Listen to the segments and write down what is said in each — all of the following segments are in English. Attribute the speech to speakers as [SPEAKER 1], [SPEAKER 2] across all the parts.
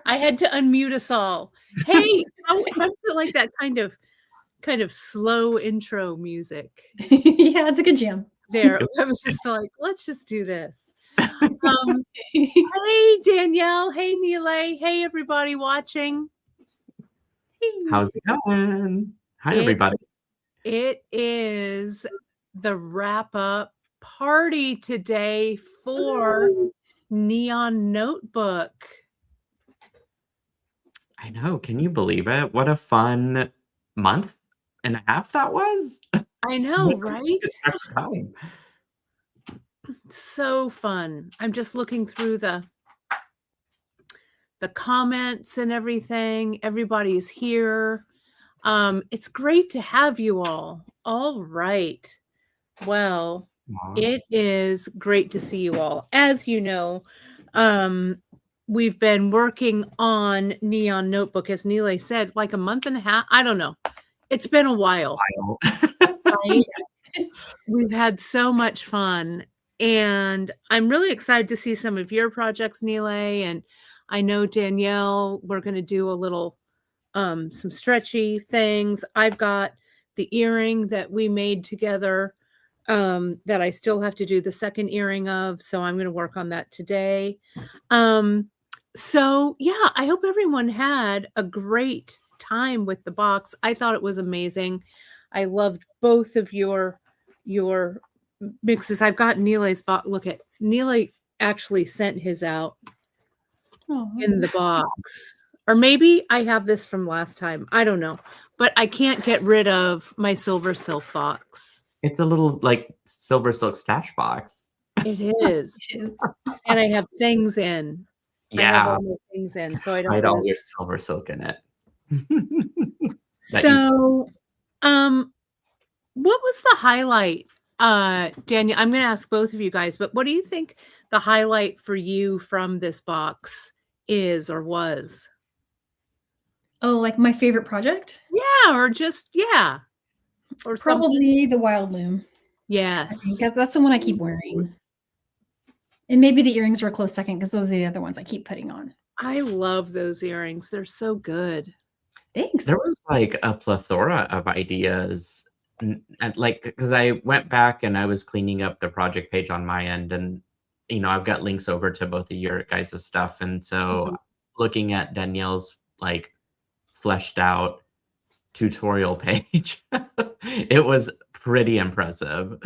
[SPEAKER 1] I had to unmute us all. Hey, how do you like that kind of slow intro music?
[SPEAKER 2] Yeah, it's a good jam.
[SPEAKER 1] There, I was just like, let's just do this. Hey, Danielle. Hey, Nile. Hey, everybody watching.
[SPEAKER 3] How's it going? Hi, everybody.
[SPEAKER 1] It is the wrap-up party today for Neon Notebook.
[SPEAKER 3] I know. Can you believe it? What a fun month and a half that was.
[SPEAKER 1] I know, right?
[SPEAKER 3] Time.
[SPEAKER 1] So fun. I'm just looking through the comments and everything. Everybody's here. It's great to have you all. All right. Well, it is great to see you all. As you know, we've been working on Neon Notebook, as Nile said, like a month and a half. I don't know. It's been a while. Right? We've had so much fun. And I'm really excited to see some of your projects, Nile. And I know, Danielle, we're going to do a little, some stretchy things. I've got the earring that we made together that I still have to do the second earring of. So I'm going to work on that today. So yeah, I hope everyone had a great time with the box. I thought it was amazing. I loved both of your mixes. I've got Nile's box. Look at Nile actually sent his out in the box. Or maybe I have this from last time. I don't know. But I can't get rid of my silver silk box.
[SPEAKER 3] It's a little like silver silk stash box.
[SPEAKER 1] It is. And I have things in.
[SPEAKER 3] Yeah.
[SPEAKER 1] I have all my things in. So I don't
[SPEAKER 3] hide all your silver silk in it.
[SPEAKER 1] So what was the highlight? Daniel, I'm going to ask both of you guys, but what do you think the highlight for you from this box is or was?
[SPEAKER 2] Oh, like my favorite project?
[SPEAKER 1] Yeah, or just, yeah. Or
[SPEAKER 2] probably the Wild Loom.
[SPEAKER 1] Yes.
[SPEAKER 2] Because that's the one I keep wearing. And maybe the earrings were a close second because those are the other ones I keep putting on.
[SPEAKER 1] I love those earrings. They're so good.
[SPEAKER 2] Thanks.
[SPEAKER 3] There was like a plethora of ideas. And like, because I went back and I was cleaning up the project page on my end, and I've got links over to both of your guys' stuff. And so looking at Danielle's like fleshed out tutorial page, it was pretty impressive.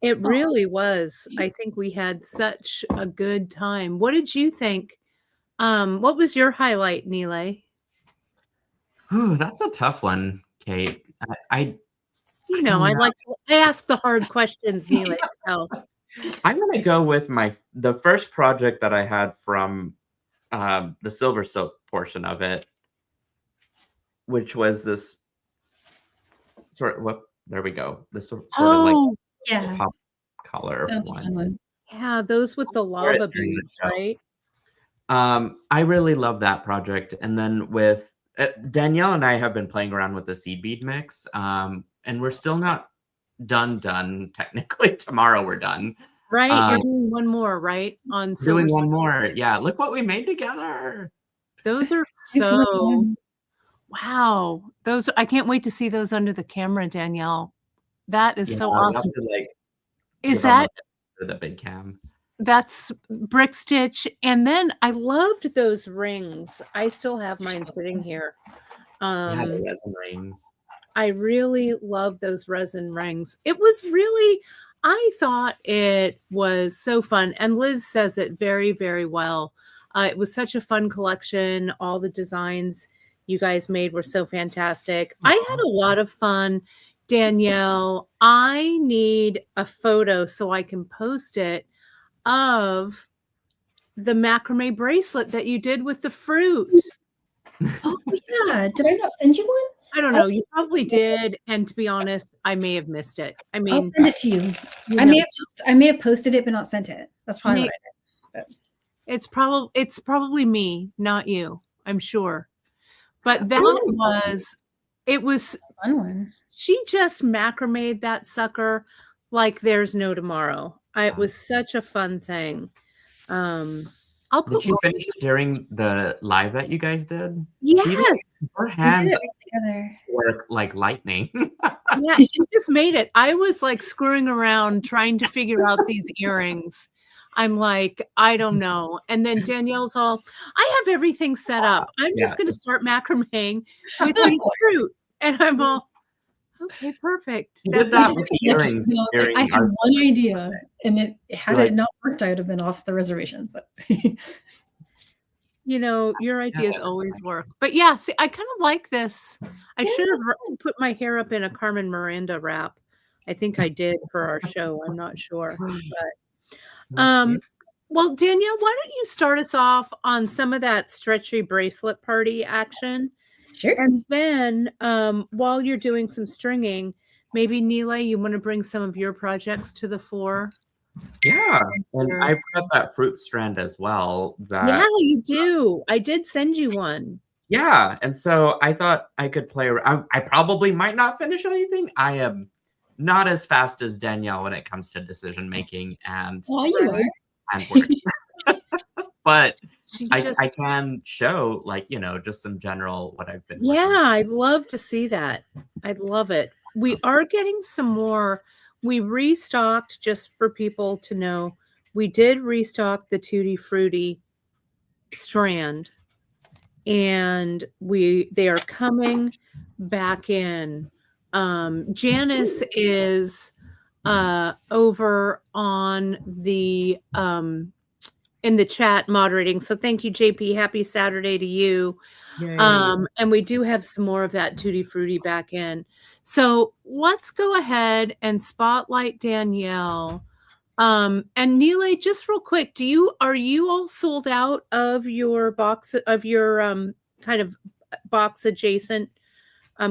[SPEAKER 1] It really was. I think we had such a good time. What did you think? What was your highlight, Nile?
[SPEAKER 3] Ooh, that's a tough one, Kate. I
[SPEAKER 1] ask the hard questions, Nile.
[SPEAKER 3] I'm gonna go with the first project that I had from the silver silk portion of it, which was this sort of there we go. This sort of like pop color one.
[SPEAKER 1] Yeah, those with the lava beads, right?
[SPEAKER 3] I really love that project. And then with Danielle and I have been playing around with the seed bead mix, and we're still not done technically. Tomorrow we're done.
[SPEAKER 1] Right, you're doing one more, right? On
[SPEAKER 3] doing one more. Yeah, look what we made together.
[SPEAKER 1] Those are so wow. Those, I can't wait to see those under the camera, Danielle. That is so awesome.
[SPEAKER 3] Is that the big cam?
[SPEAKER 1] That's brick stitch. And then I loved those rings. I still have mine sitting here.
[SPEAKER 3] Yeah, the resin rings.
[SPEAKER 1] I really love those resin rings. It was really, I thought it was so fun. And Liz says it very, very well. It was such a fun collection. All the designs you guys made were so fantastic. I had a lot of fun. Danielle, I need a photo so I can post it of the macrame bracelet that you did with the fruit.
[SPEAKER 2] Oh yeah, did I not send you one?
[SPEAKER 1] I don't know. You probably did, and to be honest, I may have missed it. I mean,
[SPEAKER 2] I'll send it to you. I may have posted it but not sent it. That's probably what I did.
[SPEAKER 1] It's probably me, not you. I'm sure. But that was a
[SPEAKER 2] fun one.
[SPEAKER 1] She just macrameed that sucker like there's no tomorrow. It was such a fun thing. I'll
[SPEAKER 3] Did
[SPEAKER 1] put
[SPEAKER 3] you
[SPEAKER 1] more.
[SPEAKER 3] finish it during the live that you guys did?
[SPEAKER 1] Yes.
[SPEAKER 3] Her
[SPEAKER 2] We did
[SPEAKER 3] hands
[SPEAKER 2] it all together.
[SPEAKER 3] work like lightning.
[SPEAKER 1] Yeah, she just made it. I was like screwing around trying to figure out these earrings. I'm like, I don't know. And then Danielle's all, I have everything set up. I'm
[SPEAKER 3] Yeah.
[SPEAKER 1] just going to start macrameing with these fruit. And I'm all, okay, perfect.
[SPEAKER 3] You did
[SPEAKER 1] That's
[SPEAKER 3] that
[SPEAKER 1] what
[SPEAKER 3] with
[SPEAKER 1] you
[SPEAKER 3] the earrings
[SPEAKER 2] You know,
[SPEAKER 3] during
[SPEAKER 2] I had
[SPEAKER 3] our
[SPEAKER 2] one idea, and had
[SPEAKER 3] Like-
[SPEAKER 2] it not worked, I would have been off the reservation. So.
[SPEAKER 1] You know, your ideas
[SPEAKER 3] Yeah.
[SPEAKER 1] always work. But yeah, see, I kind of like this. I
[SPEAKER 2] Yeah,
[SPEAKER 1] should have put my hair up in a Carmen Miranda wrap. I think I did for our show. I'm not sure. But
[SPEAKER 3] So cute.
[SPEAKER 1] well, Danielle, why don't you start us off on some of that stretchy bracelet party action?
[SPEAKER 2] Sure.
[SPEAKER 1] And then while you're doing some stringing, maybe Neela, you want to bring some of your projects to the fore?
[SPEAKER 3] Yeah, and
[SPEAKER 1] Sure.
[SPEAKER 3] I put up that fruit strand as well.
[SPEAKER 1] Yeah, you do. I did send you one.
[SPEAKER 3] Yeah, and so I thought I could play around. I probably might not finish anything. I am not as fast as Danielle when it comes to decision making and
[SPEAKER 2] Oh, you
[SPEAKER 1] Right.
[SPEAKER 2] are.
[SPEAKER 3] work. But
[SPEAKER 1] She
[SPEAKER 3] I
[SPEAKER 1] just
[SPEAKER 3] can show, like, just some general what I've been
[SPEAKER 1] Yeah,
[SPEAKER 3] working.
[SPEAKER 1] I'd love to see that. I'd love it. We are getting some more. We restocked, just for people to know, we did restock the Tutti Frutti strand, and they are coming back in. Janice is over on the in the chat moderating. So thank you, JP. Happy Saturday to you.
[SPEAKER 3] Yay.
[SPEAKER 1] And we do have some more of that Tutti Frutti back in. So let's go ahead and spotlight Danielle. And Neela, just real quick, are you all sold out of your box of your kind of box adjacent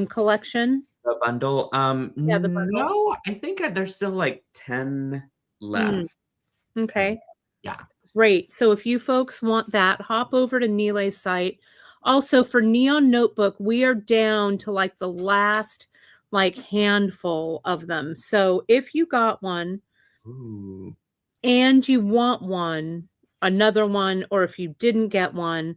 [SPEAKER 1] collection?
[SPEAKER 3] The bundle.
[SPEAKER 1] Yeah, the bundle.
[SPEAKER 3] No, I think there's still like 10 left.
[SPEAKER 1] Okay.
[SPEAKER 3] Yeah.
[SPEAKER 1] Great. So if you folks want that, hop over to Neela's site. Also for Neon Notebook, we are down to like the last handful of them. So if you got one
[SPEAKER 3] Ooh.
[SPEAKER 1] and you want another one, or if you didn't get one,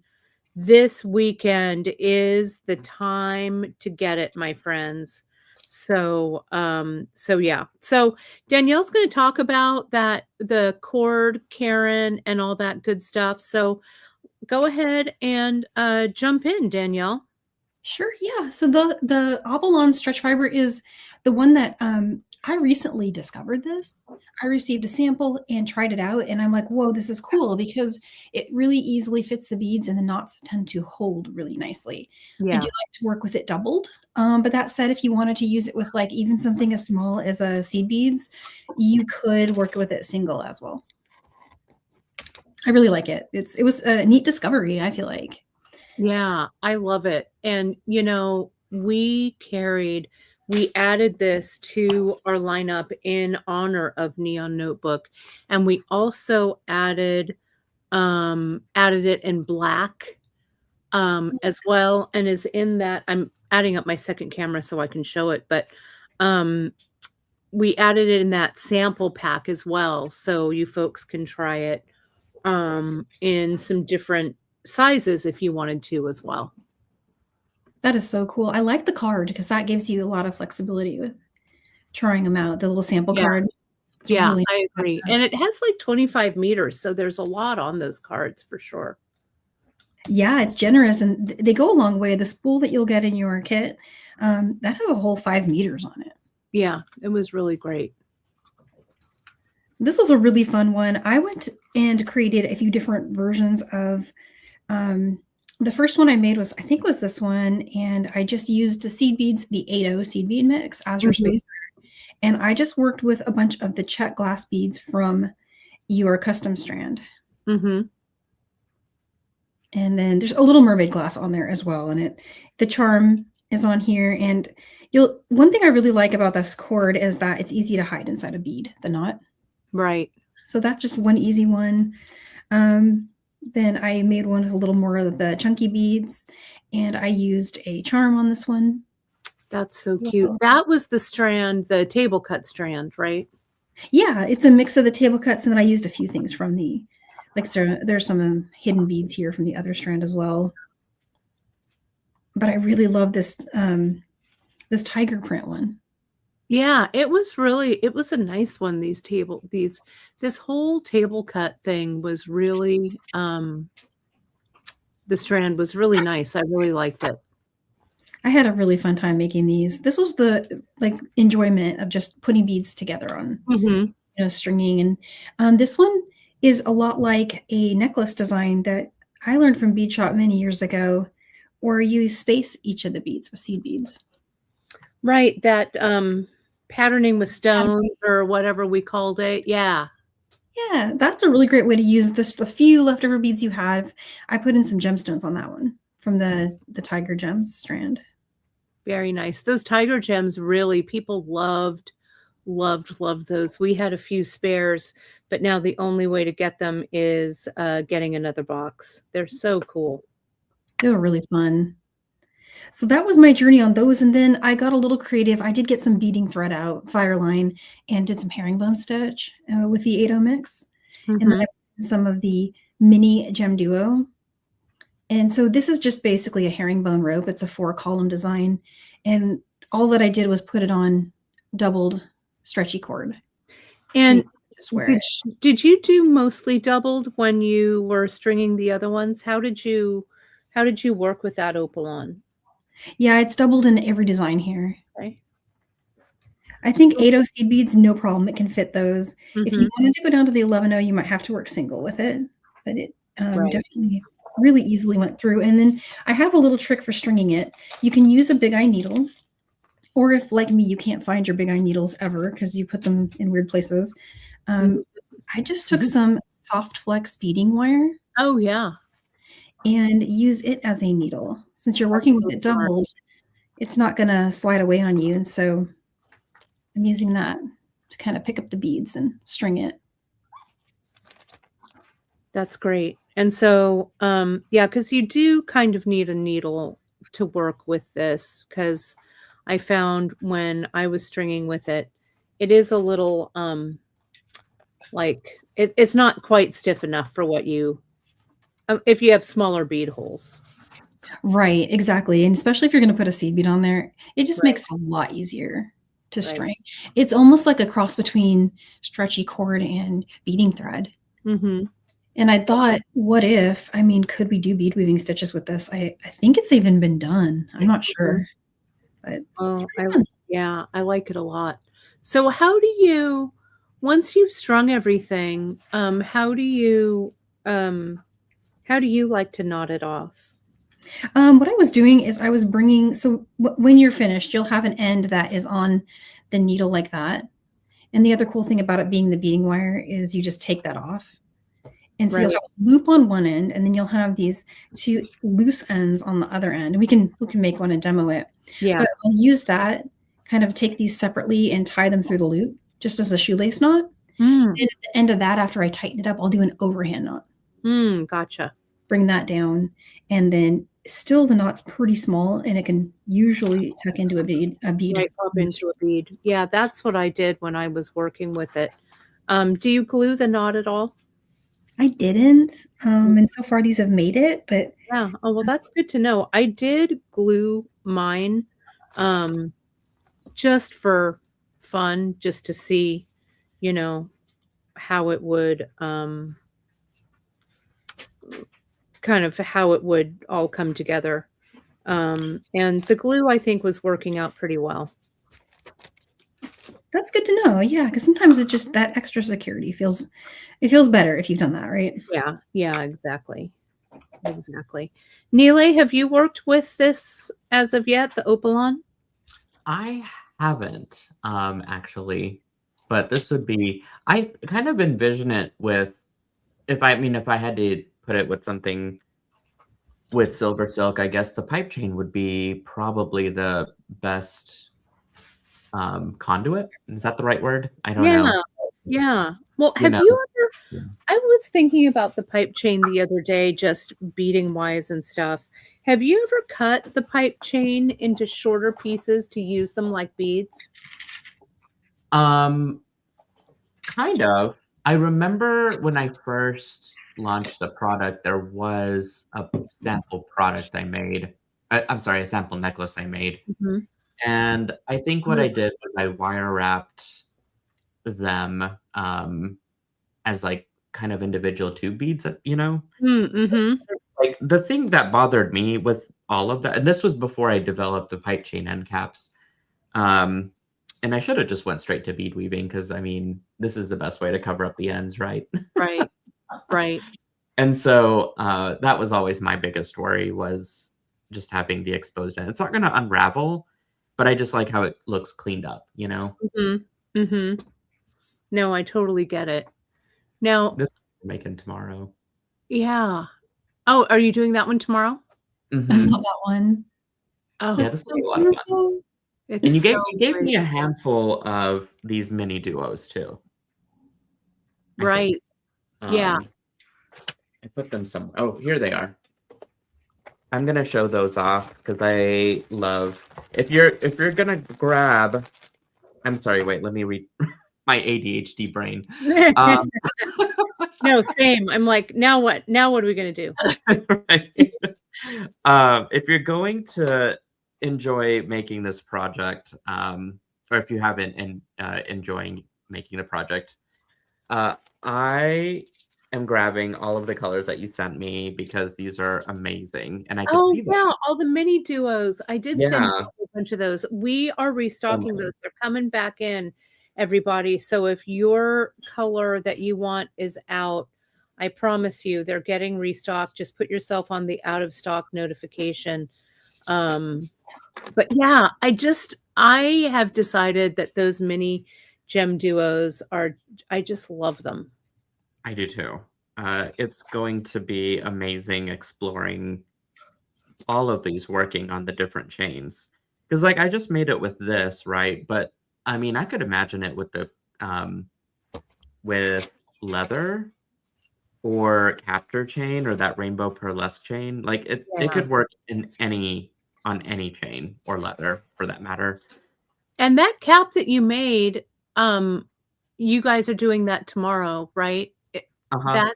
[SPEAKER 1] this weekend is the time to get it, my friends. So yeah. So Danielle's going to talk about the cord, Karen, and all that good stuff. So go ahead and jump in, Danielle.
[SPEAKER 2] Sure. Yeah. So the Opelon stretch fiber is the one that I recently discovered this. I received a sample and tried it out, and I'm like, whoa, this is cool because it really easily fits the beads, and the knots tend to hold really nicely.
[SPEAKER 1] Yeah.
[SPEAKER 2] I do like to work with it doubled. But that said, if you wanted to use it with like even something as small as a seed beads, you could work with it single as well. I really like it. It was a neat discovery, I feel like.
[SPEAKER 1] Yeah, I love it. And we added this to our lineup in honor of Neon Notebook, and we also added it in black as well, and is in that. I'm adding up my second camera so I can show it, but we added it in that sample pack as well, so you folks can try it in some different sizes if you wanted to as well.
[SPEAKER 2] That is so cool. I like the card because that gives you a lot of flexibility with trying them out. The little sample card. It's really
[SPEAKER 1] I agree. And it has like 25 meters, so there's a lot on those cards for sure.
[SPEAKER 2] Yeah, it's generous, and they go a long way. The spool that you'll get in your kit, that has a whole 5 meters on it.
[SPEAKER 1] Yeah, it was really great.
[SPEAKER 2] So this was a really fun one. I went and created a few different versions of the first one I made was this one, and I just used the seed beads, the 8-0 seed bead mix as your spacer, and I just worked with a bunch of the check glass beads from your custom strand. And then there's a little mermaid glass on there as well, and the charm is on here. And one thing I really like about this cord is that it's easy to hide inside a bead, the knot.
[SPEAKER 1] Right.
[SPEAKER 2] So that's just one easy one. Then I made one with a little more of the chunky beads, and I used a charm on this one.
[SPEAKER 1] That's so cute. That was the strand, the table cut strand, right?
[SPEAKER 2] Yeah, it's a mix of the table cuts, and then I used a few things from Like so there's some hidden beads here from the other strand as well. But I really love this this tiger print one.
[SPEAKER 1] Yeah, it was a nice one. This whole table cut thing was really, the strand was really nice. I really liked it.
[SPEAKER 2] I had a really fun time making these. This was the like enjoyment of just putting beads together on,
[SPEAKER 1] Mhm.
[SPEAKER 2] you know, stringing. And this one is a lot like a necklace design that I learned from Bead Shop many years ago, where you space each of the beads with seed beads.
[SPEAKER 1] Right, that, patterning with stones or whatever we called it. Yeah.
[SPEAKER 2] Yeah, that's a really great way to use this the few leftover beads you have. I put in some gemstones on that one from the tiger gems strand.
[SPEAKER 1] Very nice. Those tiger gems really people loved those. We had a few spares, but now the only way to get them is, getting another box. They're so cool.
[SPEAKER 2] They were really fun. So that was my journey on those, and then I got a little creative. I did get some beading thread out, Fireline, and did some herringbone stitch with the 8-0 mix, and then
[SPEAKER 1] Mhm.
[SPEAKER 2] I put some of the mini gem duo. And so this is just basically a herringbone rope. It's a 4-column design, and all that I did was put it on doubled stretchy cord. So you
[SPEAKER 1] And
[SPEAKER 2] can just wear
[SPEAKER 1] did
[SPEAKER 2] it.
[SPEAKER 1] did you do mostly doubled when you were stringing the other ones? How did you work with that Opelon?
[SPEAKER 2] Yeah, it's doubled in every design here.
[SPEAKER 1] Okay.
[SPEAKER 2] I think 8-0 seed beads, no problem. It can fit those. If you
[SPEAKER 1] Mhm.
[SPEAKER 2] wanted to go down to the 11-0, you might have to work single with it, but it
[SPEAKER 1] Right.
[SPEAKER 2] definitely really easily went through. And then I have a little trick for stringing it. You can use a big eye needle, or if like me, you can't find your big eye needles ever because you put them in weird places.
[SPEAKER 1] Mhm.
[SPEAKER 2] I just took some soft flex beading wire
[SPEAKER 1] Oh, yeah.
[SPEAKER 2] and use it as a needle. Since you're
[SPEAKER 1] That's
[SPEAKER 2] working with
[SPEAKER 1] so
[SPEAKER 2] it
[SPEAKER 1] smart.
[SPEAKER 2] doubled, it's not going to slide away on you. And so I'm using that to kind of pick up the beads and string it.
[SPEAKER 1] That's great. And so, yeah, because you do kind of need a needle to work with this. Because I found when I was stringing with it, it is a little, like it's not quite stiff enough for what you if you have smaller bead holes.
[SPEAKER 2] Right, exactly. And especially if you're going to put a seed bead on there, it just
[SPEAKER 1] Right,
[SPEAKER 2] makes it a lot easier to
[SPEAKER 1] right.
[SPEAKER 2] string. It's almost like a cross between stretchy cord and beading thread.
[SPEAKER 1] Mhm.
[SPEAKER 2] And I thought, what if, I mean, could we do bead weaving stitches with this? I think it's even been done. I'm not
[SPEAKER 1] Mhm.
[SPEAKER 2] sure, but it's
[SPEAKER 1] Oh,
[SPEAKER 2] pretty fun.
[SPEAKER 1] yeah, I like it a lot. So once you've strung everything, um, how do you like to knot it off?
[SPEAKER 2] What I was doing is I was bringing, so when you're finished, you'll have an end that is on the needle like that. And the other cool thing about it being the beading wire is you just take that off. And so you'll
[SPEAKER 1] Right.
[SPEAKER 2] have a loop on one end, and then you'll have these two loose ends on the other end. And we can make one and demo it.
[SPEAKER 1] Yeah.
[SPEAKER 2] But I'll use that, kind of take these separately and tie them through the loop, just as a shoelace knot.
[SPEAKER 1] Mm,
[SPEAKER 2] And at the end of that, after I tighten it up, I'll do an overhand knot.
[SPEAKER 1] gotcha.
[SPEAKER 2] Bring that down, and then still the knot's pretty small, and it can usually tuck into a bead.
[SPEAKER 1] Right up into a bead. Yeah, that's what I did when I was working with it. Do you glue the knot at all?
[SPEAKER 2] I didn't, and so far these have made it, but
[SPEAKER 1] Yeah. Oh, well, that's good to know. I did glue mine, um, just for fun, just to see, you know, how it would, kind of how it would all come together. And the glue, I think, was working out pretty well.
[SPEAKER 2] that's good to know. Yeah, because sometimes it just that extra security feels better if you've done that, right?
[SPEAKER 1] Yeah. Yeah, exactly. Exactly. Neela, have you worked with this as of yet, the Opelon?
[SPEAKER 3] I haven't actually, but this would be. I kind of envision it with if I had to put it with something with silver silk, I guess the pipe chain would be probably the best conduit. Is that the right word? I don't
[SPEAKER 1] Yeah.
[SPEAKER 3] know.
[SPEAKER 1] Yeah. Well,
[SPEAKER 3] You
[SPEAKER 1] have
[SPEAKER 3] know.
[SPEAKER 1] you ever
[SPEAKER 3] Yeah.
[SPEAKER 1] I was thinking about the pipe chain the other day, just beading wise and stuff. Have you ever cut the pipe chain into shorter pieces to use them like beads?
[SPEAKER 3] Um, kind of. I remember when I first launched the product, there was a sample product I made. I'm sorry, a sample necklace I made.
[SPEAKER 1] Mhm.
[SPEAKER 3] And I think what
[SPEAKER 1] Oh.
[SPEAKER 3] I did was I wire wrapped them as like kind of individual tube beads, you know?
[SPEAKER 1] Mm-hmm.
[SPEAKER 3] Like the thing that bothered me with all of that, and this was before I developed the pipe chain end caps. And I should have just went straight to bead weaving because I mean, this is the best way to cover up the ends, right?
[SPEAKER 1] Right. Right.
[SPEAKER 3] And so that was always my biggest worry was just having the exposed end. It's not going to unravel, but I just like how it looks cleaned up, you know?
[SPEAKER 1] Mm-hmm. Mm-hmm. No, I totally get it. Now,
[SPEAKER 3] This I'm making tomorrow.
[SPEAKER 1] yeah. Oh, are you doing that one tomorrow?
[SPEAKER 2] I
[SPEAKER 3] Mhm.
[SPEAKER 2] saw that one.
[SPEAKER 1] Oh,
[SPEAKER 3] Yeah,
[SPEAKER 1] it's
[SPEAKER 3] this
[SPEAKER 1] so
[SPEAKER 3] will be a lot of fun.
[SPEAKER 1] beautiful.
[SPEAKER 3] And
[SPEAKER 1] It's so
[SPEAKER 3] you gave
[SPEAKER 1] great.
[SPEAKER 3] me a handful of these mini duos too. I think.
[SPEAKER 1] Right. Yeah.
[SPEAKER 3] I put them somewhere. Oh, here they are. I'm gonna show those off because I love. If you're gonna grab, I'm sorry. Wait, let me read my ADHD brain.
[SPEAKER 1] No, same. I'm like, now what? Now what are we gonna do?
[SPEAKER 3] Right. If you're going to enjoy making this project, or if you haven't enjoying making the project, I am grabbing all of the colors that you sent me because these are amazing, and I could
[SPEAKER 1] Oh
[SPEAKER 3] see them.
[SPEAKER 1] yeah, all the mini duos. I did send you
[SPEAKER 3] Yeah.
[SPEAKER 1] a whole bunch of those. We are restocking
[SPEAKER 3] Okay.
[SPEAKER 1] those. They're coming back in, everybody. So if your color that you want is out, I promise you they're getting restocked. Just put yourself on the out of stock notification. But yeah, I have decided that those mini gem duos are, I just love them.
[SPEAKER 3] I do too. It's going to be amazing exploring all of these working on the different chains. Because like I just made it with this, right? But I mean, I could imagine it with leather or capture chain or that rainbow pearlesque chain. Like it
[SPEAKER 1] Yeah.
[SPEAKER 3] could work on any chain or leather for that matter.
[SPEAKER 1] And that cap that you made, you guys are doing that tomorrow, right?
[SPEAKER 3] Uh-huh.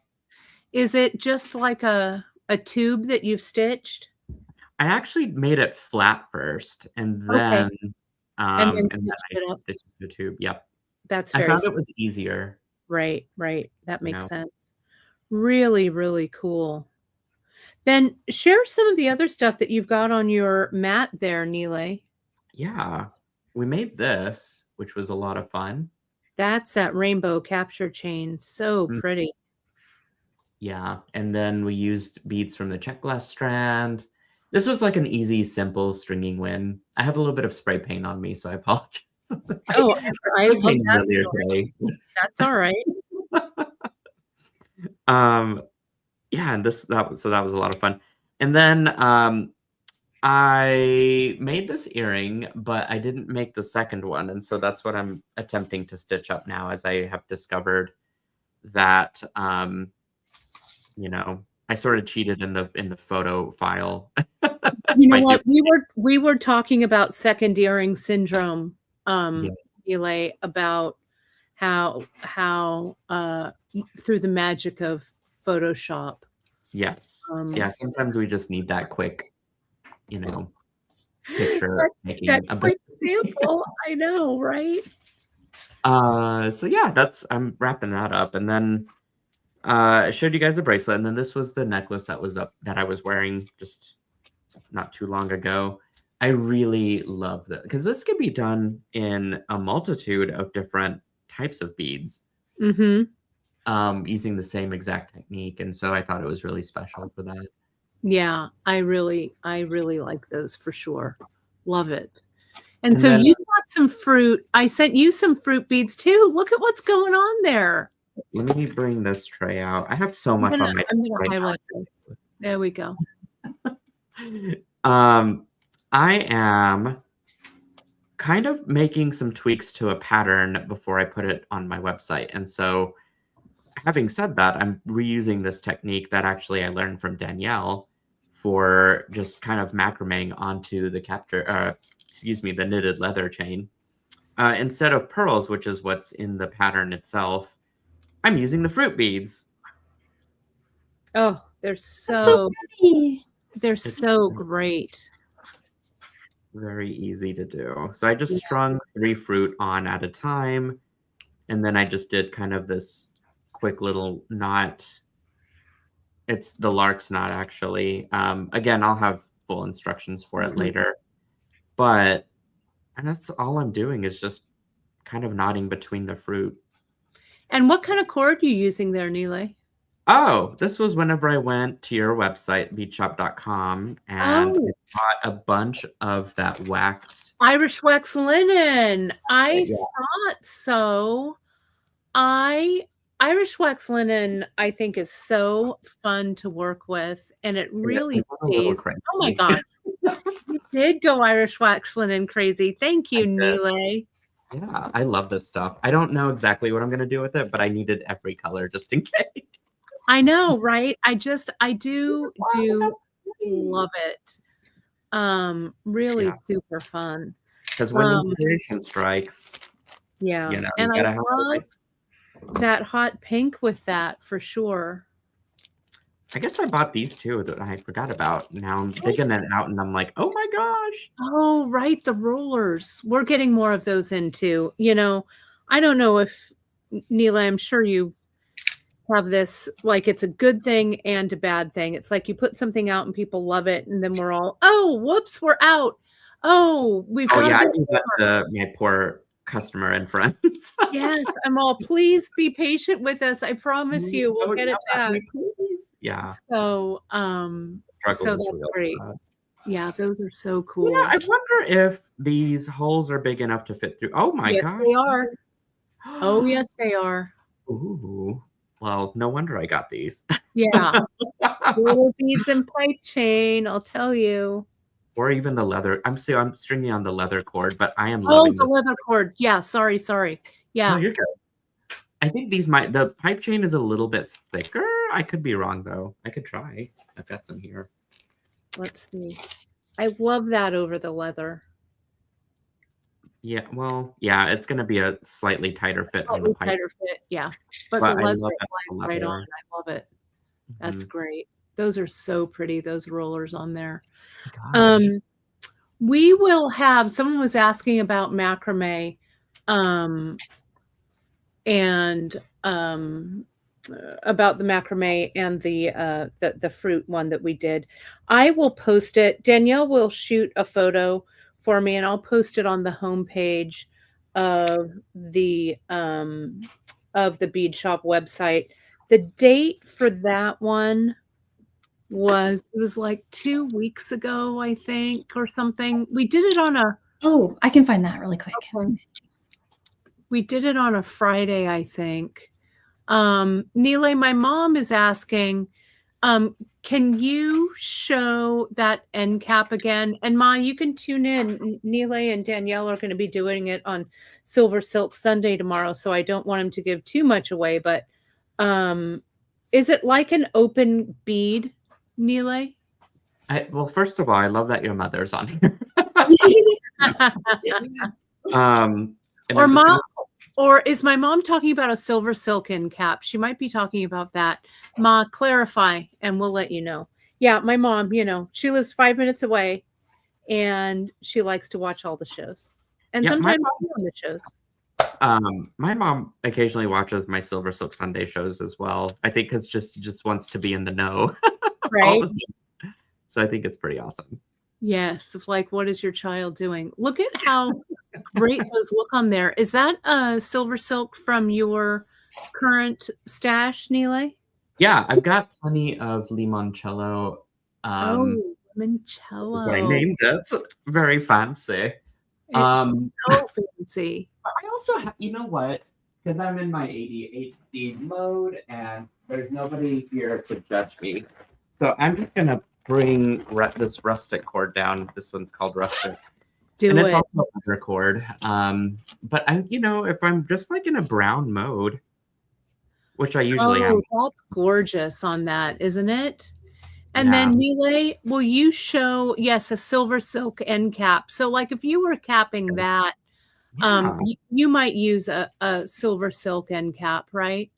[SPEAKER 1] Is it just like a tube that you've stitched?
[SPEAKER 3] I actually made it flat first and
[SPEAKER 1] Okay.
[SPEAKER 3] then
[SPEAKER 1] And then
[SPEAKER 3] and then
[SPEAKER 1] stitched
[SPEAKER 3] I
[SPEAKER 1] it up.
[SPEAKER 3] stitched the tube. Yep.
[SPEAKER 1] That's
[SPEAKER 3] I
[SPEAKER 1] very
[SPEAKER 3] found it was easier,
[SPEAKER 1] right, right. That
[SPEAKER 3] you
[SPEAKER 1] makes
[SPEAKER 3] know.
[SPEAKER 1] sense. Really, really cool. Then share some of the other stuff that you've got on your mat there, Neela.
[SPEAKER 3] Yeah. We made this, which was a lot of fun.
[SPEAKER 1] That's that rainbow capture chain. So
[SPEAKER 3] Mm,
[SPEAKER 1] pretty.
[SPEAKER 3] yeah. And then we used beads from the checklist strand. This was like an easy, simple stringing win. I have a little bit of spray paint on me, so I apologize.
[SPEAKER 1] Oh,
[SPEAKER 3] I
[SPEAKER 1] I
[SPEAKER 3] spray
[SPEAKER 1] love
[SPEAKER 3] painted
[SPEAKER 1] that
[SPEAKER 3] earlier
[SPEAKER 1] story.
[SPEAKER 3] today.
[SPEAKER 1] That's all right.
[SPEAKER 3] Yeah, and that was a lot of fun. And then I made this earring, but I didn't make the second one, and so that's what I'm attempting to stitch up now as I have discovered that you know, I sort of cheated in the photo file.
[SPEAKER 1] You know
[SPEAKER 3] by
[SPEAKER 1] what?
[SPEAKER 3] doing
[SPEAKER 1] We were talking about second earring syndrome,
[SPEAKER 3] yeah.
[SPEAKER 1] Neela, about how through the magic of Photoshop.
[SPEAKER 3] Yes. Yeah, sometimes we just need that quick, you know, picture taking
[SPEAKER 1] That
[SPEAKER 3] a bit.
[SPEAKER 1] quick sample. I know, right?
[SPEAKER 3] So yeah, I'm wrapping that up, and then I showed you guys a bracelet, and then this was the necklace that was up that I was wearing just not too long ago. I really love that because this could be done in a multitude of different types of beads,
[SPEAKER 1] Mm-hmm.
[SPEAKER 3] using the same exact technique, and so I thought it was really special for that.
[SPEAKER 1] Yeah, I really like those for sure. Love it. And
[SPEAKER 3] And
[SPEAKER 1] so
[SPEAKER 3] then
[SPEAKER 1] you got some fruit. I sent you some fruit beads too. Look at what's going on there.
[SPEAKER 3] let me bring this tray out. I have so much on my
[SPEAKER 1] I'm gonna
[SPEAKER 3] right
[SPEAKER 1] highlight this. There we go.
[SPEAKER 3] now. I am kind of making some tweaks to a pattern before I put it on my website. And so, having said that, I'm reusing this technique that actually I learned from Danielle for just kind of macrameing onto the the knitted leather chain. Instead of pearls, which is what's in the pattern itself, I'm using the fruit beads.
[SPEAKER 1] Oh, they're so
[SPEAKER 2] Pretty.
[SPEAKER 1] they're
[SPEAKER 3] It's
[SPEAKER 1] so great.
[SPEAKER 3] very easy to do. So I just
[SPEAKER 1] Yeah.
[SPEAKER 3] strung 3 fruit on at a time, and then I just did kind of this quick little knot. It's the lark's knot, actually. Again, I'll have full instructions for it later. But and that's all I'm doing is just kind of knotting between the fruit.
[SPEAKER 1] And what kind of cord are you using there, Nile?
[SPEAKER 3] Oh, this was whenever I went to your website, beadshop.com, and
[SPEAKER 1] Oh.
[SPEAKER 3] I bought a bunch of that waxed.
[SPEAKER 1] Irish wax linen. I
[SPEAKER 3] Yeah.
[SPEAKER 1] thought so. Irish wax linen, I think, is so fun to work with, and it really
[SPEAKER 3] It's a little
[SPEAKER 1] stays. Oh my
[SPEAKER 3] crazy.
[SPEAKER 1] gosh. You did go Irish wax linen crazy. Thank you,
[SPEAKER 3] did.
[SPEAKER 1] Nile.
[SPEAKER 3] Yeah, I love this stuff. I don't know exactly what I'm going to do with it, but I needed every color just in case.
[SPEAKER 1] I know, right? I do love it. Really
[SPEAKER 3] Yeah.
[SPEAKER 1] super fun.
[SPEAKER 3] Because when inspiration strikes,
[SPEAKER 1] Yeah.
[SPEAKER 3] you
[SPEAKER 1] And
[SPEAKER 3] gotta
[SPEAKER 1] I
[SPEAKER 3] have
[SPEAKER 1] love that hot pink with that for sure.
[SPEAKER 3] I guess I bought these too that I forgot about. Now I'm digging it out and I'm like, oh my gosh.
[SPEAKER 1] Oh, right. The rollers. We're getting more of those in too. I don't know if, Neela, I'm sure you have this, like it's a good thing and a bad thing. It's like you put something out and people love it, and then we're all, oh, whoops, we're out. Oh, we've
[SPEAKER 3] Oh
[SPEAKER 1] got
[SPEAKER 3] yeah,
[SPEAKER 1] to
[SPEAKER 3] I
[SPEAKER 1] go.
[SPEAKER 3] do that to my poor customer and friends.
[SPEAKER 1] Yes, I'm all, please be patient with us. I promise you, we'll get it back.
[SPEAKER 3] Please. Yeah.
[SPEAKER 1] So,
[SPEAKER 3] Struggle is
[SPEAKER 1] that's
[SPEAKER 3] real.
[SPEAKER 1] great. Yeah, those are so cool.
[SPEAKER 3] Yeah, I wonder if these holes are big enough to fit through. Oh my
[SPEAKER 1] Yes,
[SPEAKER 3] gosh.
[SPEAKER 1] they are. Oh, yes, they are.
[SPEAKER 3] Ooh. Well, no wonder I got these.
[SPEAKER 1] Yeah. Little beads and pipe chain, I'll tell you.
[SPEAKER 3] Or even the leather. I'm stringing on the leather cord, but I am
[SPEAKER 1] Oh,
[SPEAKER 3] loving
[SPEAKER 1] the
[SPEAKER 3] this.
[SPEAKER 1] leather cord. Yeah, sorry.
[SPEAKER 3] No,
[SPEAKER 1] Yeah.
[SPEAKER 3] you're good. I think the pipe chain is a little bit thicker. I could be wrong though. I could try. I've got some here.
[SPEAKER 1] Let's see. I love that over the leather.
[SPEAKER 3] Yeah, well, yeah, it's gonna be a slightly tighter fit on the
[SPEAKER 1] Slightly
[SPEAKER 3] pipe.
[SPEAKER 1] tighter fit, yeah. But
[SPEAKER 3] But
[SPEAKER 1] the
[SPEAKER 3] I
[SPEAKER 1] leather
[SPEAKER 3] love that
[SPEAKER 1] glides right on. I love it. That's great. Those are so pretty, those rollers on there.
[SPEAKER 3] Gosh.
[SPEAKER 1] We will have, someone was asking about macrame, and about the macrame and the fruit one that we did. I will post it. Danielle will shoot a photo for me, and I'll post it on the homepage of the Bead Shop website. The date for that one was, it was like 2 weeks ago, I think, or something. We did it on a
[SPEAKER 2] Oh, I can find that really quick.
[SPEAKER 1] Okay. We did it on a Friday, I think. Nile, my mom is asking, can you show that end cap again? And Ma, you can tune in. Nile and Danielle are going to be doing it on Silver Silk Sunday tomorrow, so I don't want him to give too much away. But is it like an open bead, Nile?
[SPEAKER 3] Well, first of all, I love that your mother's on here.
[SPEAKER 1] Or mom, or is my mom talking about a silver silk end cap? She might be talking about that. Ma, clarify, and we'll let you know. Yeah, my mom, she lives 5 minutes away, and she likes to watch all the shows, and sometimes on the shows.
[SPEAKER 3] My mom occasionally watches my Silver Silk Sunday shows as well. I think it's just wants to be in the know,
[SPEAKER 1] right?
[SPEAKER 3] So I think it's pretty awesome.
[SPEAKER 1] Yes, of like, what is your child doing? Look at how great those look on there. Is that a silver silk from your current stash, Nile?
[SPEAKER 3] Yeah, I've got plenty of limoncello.
[SPEAKER 1] Limoncello.
[SPEAKER 3] That's what I named it. Very fancy.
[SPEAKER 1] It's so fancy.
[SPEAKER 3] I also have, you know what? Because I'm in my ADHD mode and there's nobody here to judge me. So I'm just going to bring this rustic cord down. This one's called rustic. It's also a leather cord. But if I'm just like in a brown mode, which I usually am.
[SPEAKER 1] That's gorgeous on that, isn't it? And then Nile, will you show, yes, a silver silk end cap. So like if you were capping that, you might use a silver silk end cap, right?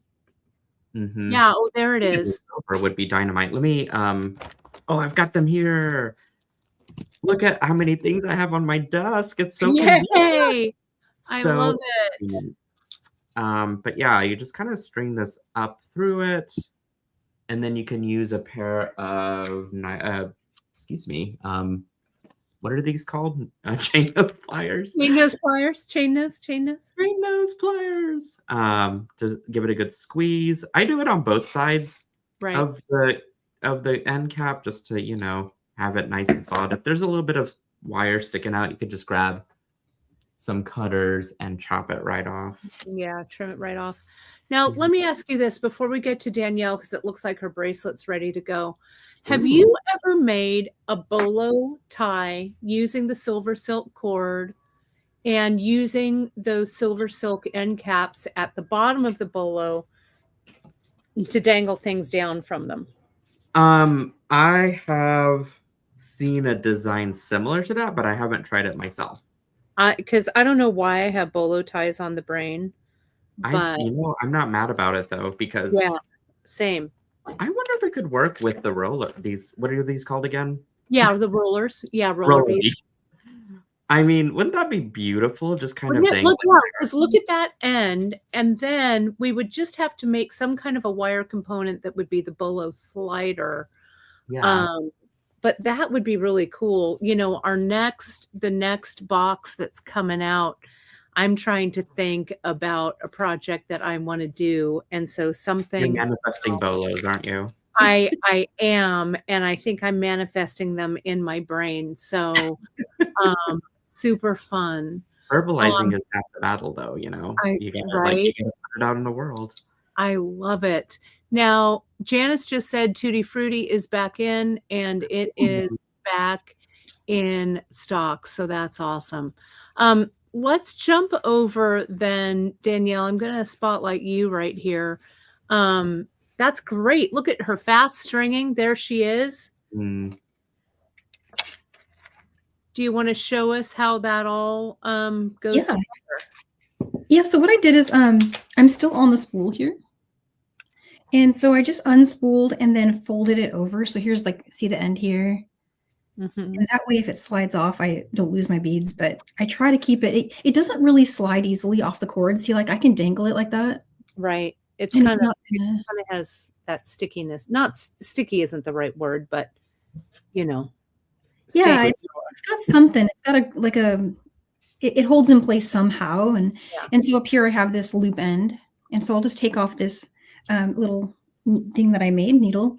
[SPEAKER 3] Mm-hmm.
[SPEAKER 1] Yeah. Oh, there it is.
[SPEAKER 3] Silver would be dynamite. Let me. Oh, I've got them here. Look at how many things I have on my desk. It's so convenient.
[SPEAKER 1] Yay! I
[SPEAKER 3] So
[SPEAKER 1] love it.
[SPEAKER 3] convenient. But yeah, you just kind of string this up through it, and then you can use a pair of excuse me, what are these called? Chain nose pliers.
[SPEAKER 1] Chain nose pliers. Chain nose. Chain nose.
[SPEAKER 3] Chain nose pliers. To give it a good squeeze. I do it on both sides
[SPEAKER 1] Right.
[SPEAKER 3] of the end cap, just to, you know, have it nice and solid. If there's a little bit of wire sticking out, you could just grab some cutters and chop it right off.
[SPEAKER 1] Yeah, trim it right off. Now, let me ask you this before we get to Danielle, because it looks like her bracelet's ready to go. Have you ever made a bolo tie using the silver silk cord and using those silver silk end caps at the bottom of the bolo to dangle things down from them?
[SPEAKER 3] I have seen a design similar to that, but I haven't tried it myself.
[SPEAKER 1] Because I don't know why I have bolo ties on the brain, but
[SPEAKER 3] You know, I'm not mad about it though, because
[SPEAKER 1] yeah, same.
[SPEAKER 3] I wonder if it could work with the roller. What are these called again?
[SPEAKER 1] Yeah, the rollers. Yeah, roller beads.
[SPEAKER 3] I mean, wouldn't that be beautiful? Just kind of thing.
[SPEAKER 1] Look at that end, and then we would just have to make some kind of a wire component that would be the bolo slider.
[SPEAKER 3] Yeah.
[SPEAKER 1] But that would be really cool. You know, the next box that's coming out, I'm trying to think about a project that I want to do. And so something.
[SPEAKER 3] You're manifesting bolos, aren't you?
[SPEAKER 1] I am, and I think I'm manifesting them in my brain. So super fun.
[SPEAKER 3] Verbalizing is half the battle, though, you know. You gotta put it out in the world.
[SPEAKER 1] I love it. Now, Janice just said Tutti Frutti is back in, and it is back in stock. So that's awesome. Let's jump over then, Danielle. I'm going to spotlight you right here. That's great. Look at her fast stringing. There she is.
[SPEAKER 3] Mm.
[SPEAKER 1] Do you want to show us how that all goes together?
[SPEAKER 2] Yeah, so what I did is I'm still on the spool here. And so I just unspooled and then folded it over. So here's see the end here. And that way, if it slides off, I don't lose my beads, but I try to keep it. It doesn't really slide easily off the cord. See, I can dangle it like that.
[SPEAKER 1] Right. It kind of has that stickiness. Not sticky isn't the right word, but you know.
[SPEAKER 2] Yeah, it's got something. It's got it holds in place somehow. And so up here I have this loop end. And so I'll just take off this little thing that I made, needle.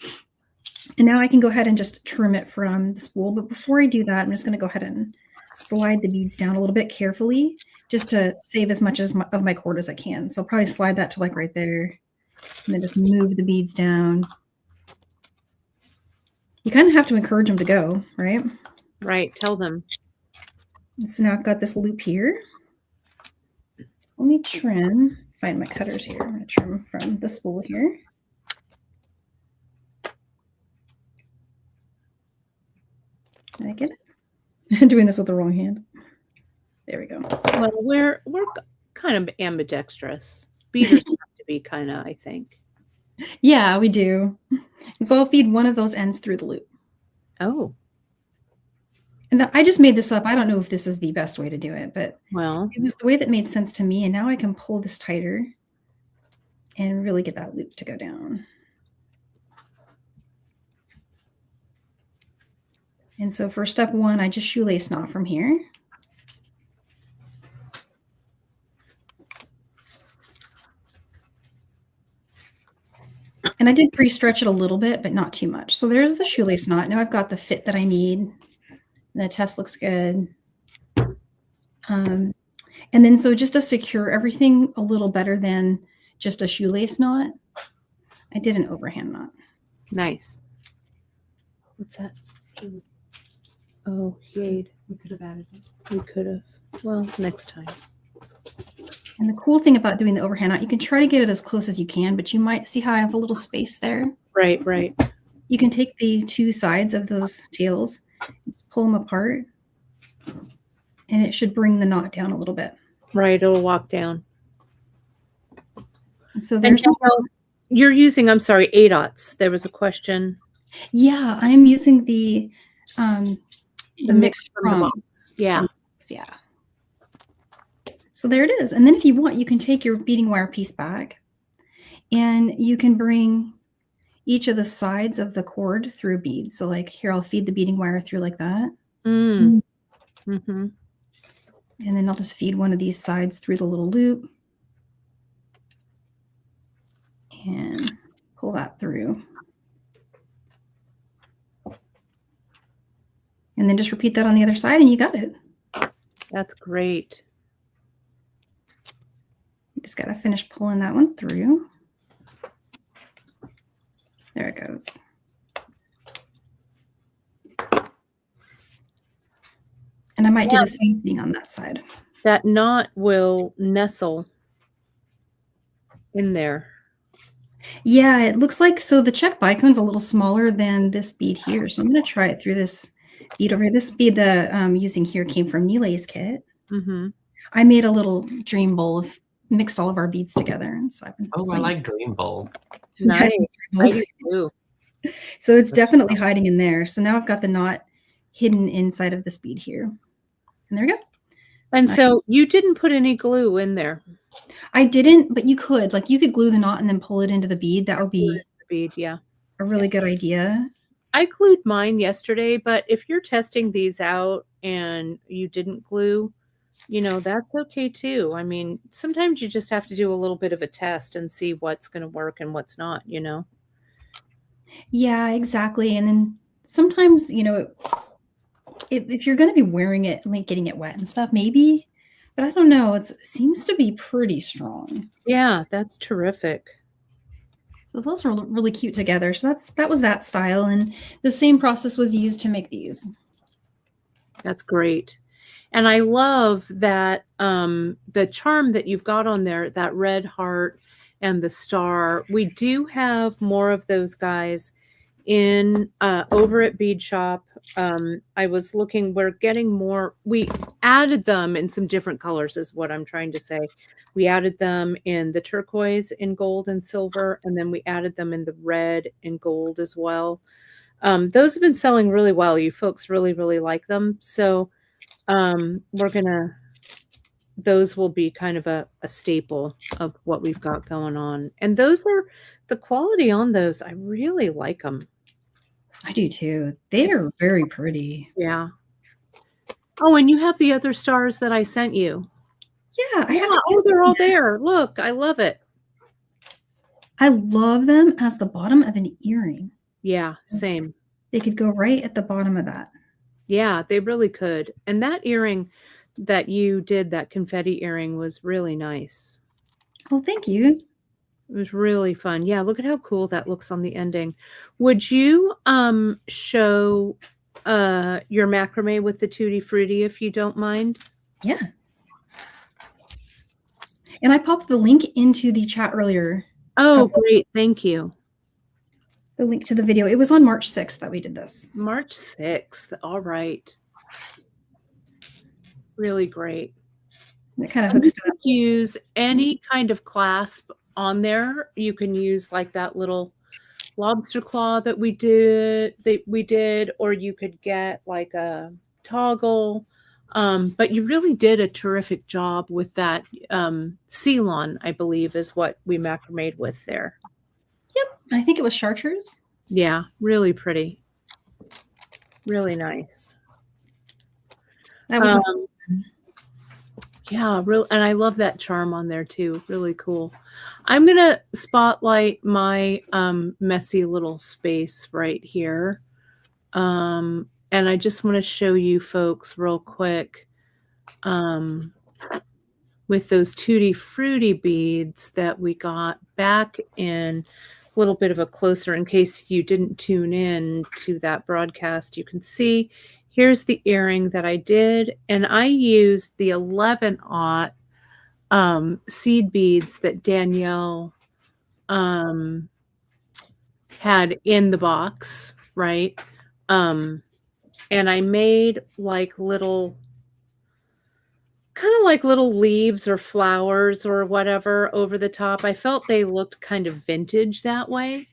[SPEAKER 2] And now I can go ahead and just trim it from the spool. But before I do that, I'm just going to go ahead and slide the beads down a little bit carefully, just to save as much of my cord as I can. So I'll probably slide that to right there, and then just move the beads down. You kind of have to encourage them to go, right?
[SPEAKER 1] Right. Tell them.
[SPEAKER 2] And so now I've got this loop here. Let me find my cutters here. I'm going to trim from the spool here. Did I get it? Doing this with the wrong hand. There we go.
[SPEAKER 1] Well, we're kind of ambidextrous. Beaders have to be kind of, I think.
[SPEAKER 2] Yeah, we do. And so I'll feed one of those ends through the loop.
[SPEAKER 1] Oh.
[SPEAKER 2] And I just made this up. I don't know if this is the best way to do it, but
[SPEAKER 1] it
[SPEAKER 2] was the way that made sense to me. And now I can pull this tighter and really get that loop to go down. And so for step one, I just shoelace knot from here. And I did pre-stretch it a little bit, but not too much. So there's the shoelace knot. Now I've got the fit that I need. And the test looks good. And then so just to secure everything a little better than just a shoelace knot, I did an overhand knot.
[SPEAKER 1] Nice. What's that? Oh, yay. We could have added it. We could have. Well, next time.
[SPEAKER 2] And the cool thing about doing the overhand knot, you can try to get it as close as you can, but you might see how I have a little space there.
[SPEAKER 1] Right, right.
[SPEAKER 2] You can take the two sides of those tails, just pull them apart, and it should bring the knot down a little bit.
[SPEAKER 1] Right, it'll walk down.
[SPEAKER 2] And so there's
[SPEAKER 1] You're using, I'm sorry, ADOTs. There was a question.
[SPEAKER 2] Yeah, I'm using the
[SPEAKER 1] mix from the box. Yeah.
[SPEAKER 2] Yeah. So there it is. And then if you want, you can take your beading wire piece back and you can bring each of the sides of the cord through a bead. So like here, I'll feed the beading wire through like that.
[SPEAKER 1] Mm. Mm-hmm.
[SPEAKER 2] And then I'll just feed one of these sides through the little loop and pull that through. And then just repeat that on the other side and you got it.
[SPEAKER 1] That's great.
[SPEAKER 2] You just got to finish pulling that one through. There it goes. And I might do the same thing on that side.
[SPEAKER 1] That knot will nestle in there.
[SPEAKER 2] Yeah, it looks like, so the check bicone's a little smaller than this bead here. So I'm going to try it through this bead over here. This bead that I'm using here came from Nilay's kit.
[SPEAKER 1] Mm-hmm.
[SPEAKER 2] I made a little dream bowl of, mixed all of our beads together. And so I've been
[SPEAKER 3] I like dream bowl.
[SPEAKER 1] Nice. I do too.
[SPEAKER 2] So it's definitely hiding in there. So now I've got the knot hidden inside of this bead here. And there we go.
[SPEAKER 1] And so you didn't put any glue in there.
[SPEAKER 2] I didn't, but you could. Like you could glue the knot and then pull it into the bead. That would be
[SPEAKER 1] bead, yeah,
[SPEAKER 2] a really good idea.
[SPEAKER 1] I glued mine yesterday, but if you're testing these out and you didn't glue, you know, that's okay too. I mean, sometimes you just have to do a little bit of a test and see what's going to work and what's not, you know?
[SPEAKER 2] Yeah, exactly. And then sometimes, you know, if you're going to be wearing it, like getting it wet and stuff, maybe, but I don't know. It seems to be pretty strong.
[SPEAKER 1] Yeah, that's terrific.
[SPEAKER 2] So those are really cute together. So that was that style. And the same process was used to make these.
[SPEAKER 1] That's great. And I love that the charm that you've got on there, that red heart and the star. We do have more of those guys in over at Bead Shop. I was looking, we're getting more. We added them in some different colors is what I'm trying to say. We added them in the turquoise, in gold and silver, and then we added them in the red and gold as well. Those have been selling really well. You folks really, really like them. So those will be kind of a staple of what we've got going on. And those are the quality on those. I really like them.
[SPEAKER 2] I do too. They are very pretty.
[SPEAKER 1] Yeah. Oh, and you have the other stars that I sent you.
[SPEAKER 2] Yeah.
[SPEAKER 1] They're all there. Look, I love it.
[SPEAKER 2] I love them as the bottom of an earring.
[SPEAKER 1] Yeah, same.
[SPEAKER 2] They could go right at the bottom of that.
[SPEAKER 1] Yeah, they really could. And that earring that you did, that confetti earring, was really nice.
[SPEAKER 2] Oh, thank you.
[SPEAKER 1] It was really fun. Yeah, look at how cool that looks on the ending. Would you show your macrame with the Tutti Frutti if you don't mind?
[SPEAKER 2] Yeah. And I popped the link into the chat earlier.
[SPEAKER 1] Oh, great. Thank you.
[SPEAKER 2] The link to the video. It was on March 6th that we did this.
[SPEAKER 1] March 6th. All right. Really great.
[SPEAKER 2] And it kind of hooks to that.
[SPEAKER 1] Use any kind of clasp on there. You can use like that little lobster claw that we did, or you could get like a toggle. But you really did a terrific job with that. Ceylon, I believe, is what we macrameed with there.
[SPEAKER 2] Yep. I think it was chartreuse.
[SPEAKER 1] Yeah, really pretty. Really nice.
[SPEAKER 2] That was
[SPEAKER 1] yeah, real, and I love that charm on there too. Really cool. I'm gonna spotlight my messy little space right here. And I just want to show you folks real quick with those Tutti Frutti beads that we got back in a little bit of a closer, in case you didn't tune in to that broadcast. You can see here's the earring that I did, and I used the 11-aught seed beads that Danielle had in the box, right? And I made like little kind kind of like little leaves or flowers or whatever over the top. I felt they looked kind of vintage that way,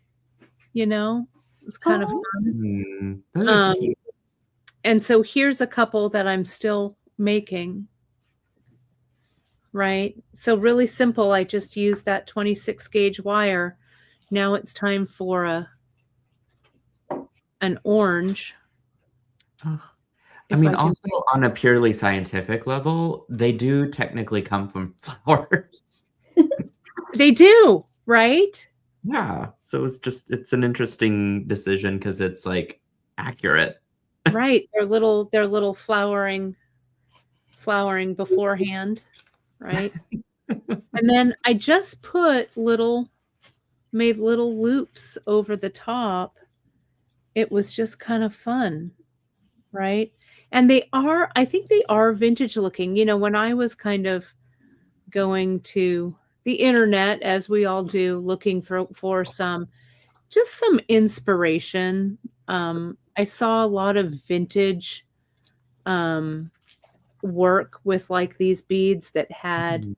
[SPEAKER 1] you know? It's kind of fun.
[SPEAKER 3] Those are cute.
[SPEAKER 1] And so here's a couple that I'm still making, right? So really simple. I just used that 26 gauge wire. Now it's time for an orange.
[SPEAKER 3] I mean, also on a purely scientific level, they do technically come from flowers.
[SPEAKER 1] They do, right?
[SPEAKER 3] Yeah. So it's an interesting decision because it's like accurate.
[SPEAKER 1] Right. They're little flowering beforehand, right? And then I just made little loops over the top. It was just kind of fun, right? And I think they are vintage looking. You know, when I was kind of going to the internet, as we all do, looking for some inspiration, I saw a lot of vintage work with like these beads that had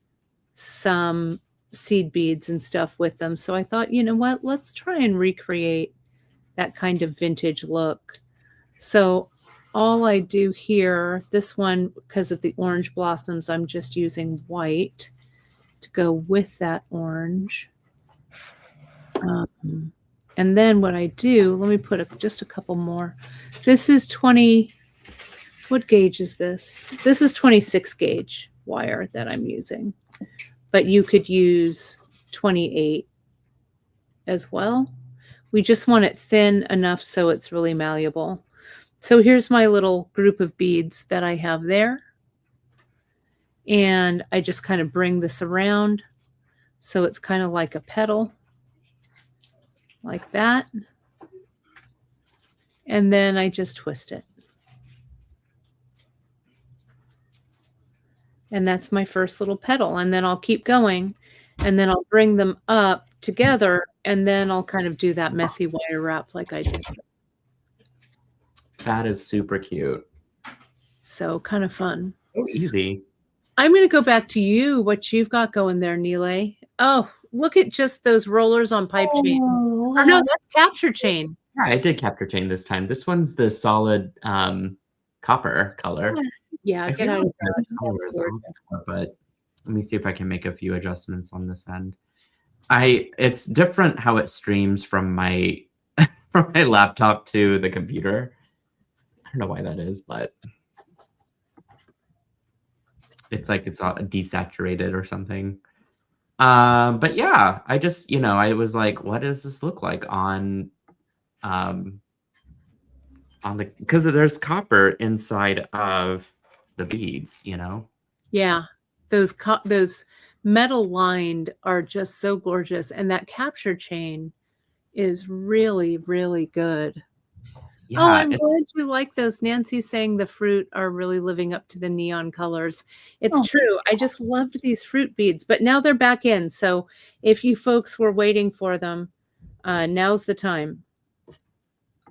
[SPEAKER 1] some seed beads and stuff with them. So I thought, you know what, let's try and recreate that kind of vintage look. So all I do here, this one, because of the orange blossoms, I'm just using white to go with that orange. And then what I do, let me put just a couple more. This is 20, what gauge is this? This is 26 gauge wire that I'm using, but you could use 28 as well. We just want it thin enough so it's really malleable. So here's my little group of beads that I have there. And I just kind of bring this around. So it's kind of like a petal, like that. And then I just twist it. And that's my first little petal. And then I'll keep going. And then I'll bring them up together. And then I'll kind of do that messy wire wrap like I did.
[SPEAKER 3] That is super cute.
[SPEAKER 1] So kind of fun.
[SPEAKER 3] So easy.
[SPEAKER 1] I'm going to go back to you, what you've got going there, Nile. Oh, look at just those rollers on pipe chain.
[SPEAKER 2] wow.
[SPEAKER 1] Or no, that's capture chain.
[SPEAKER 3] Yeah, I did capture chain this time. This one's the solid copper color.
[SPEAKER 1] Yeah, get out of that.
[SPEAKER 3] Colors off, but let me see if I can make a few adjustments on this end. It's different how it streams from my from my laptop to the computer. I don't know why that is, but it's like it's all desaturated or something. But yeah, I just, I was like, what does this look like on the, because there's copper inside of the beads,
[SPEAKER 1] Yeah, those metal lined are just so gorgeous, and that capture chain is really, really good.
[SPEAKER 3] Yeah,
[SPEAKER 1] oh, I'm glad you like those. Nancy's saying the fruit are really living up to the neon colors. It's true. I just loved these fruit beads, but now they're back in. So if you folks were waiting for them, now's the time.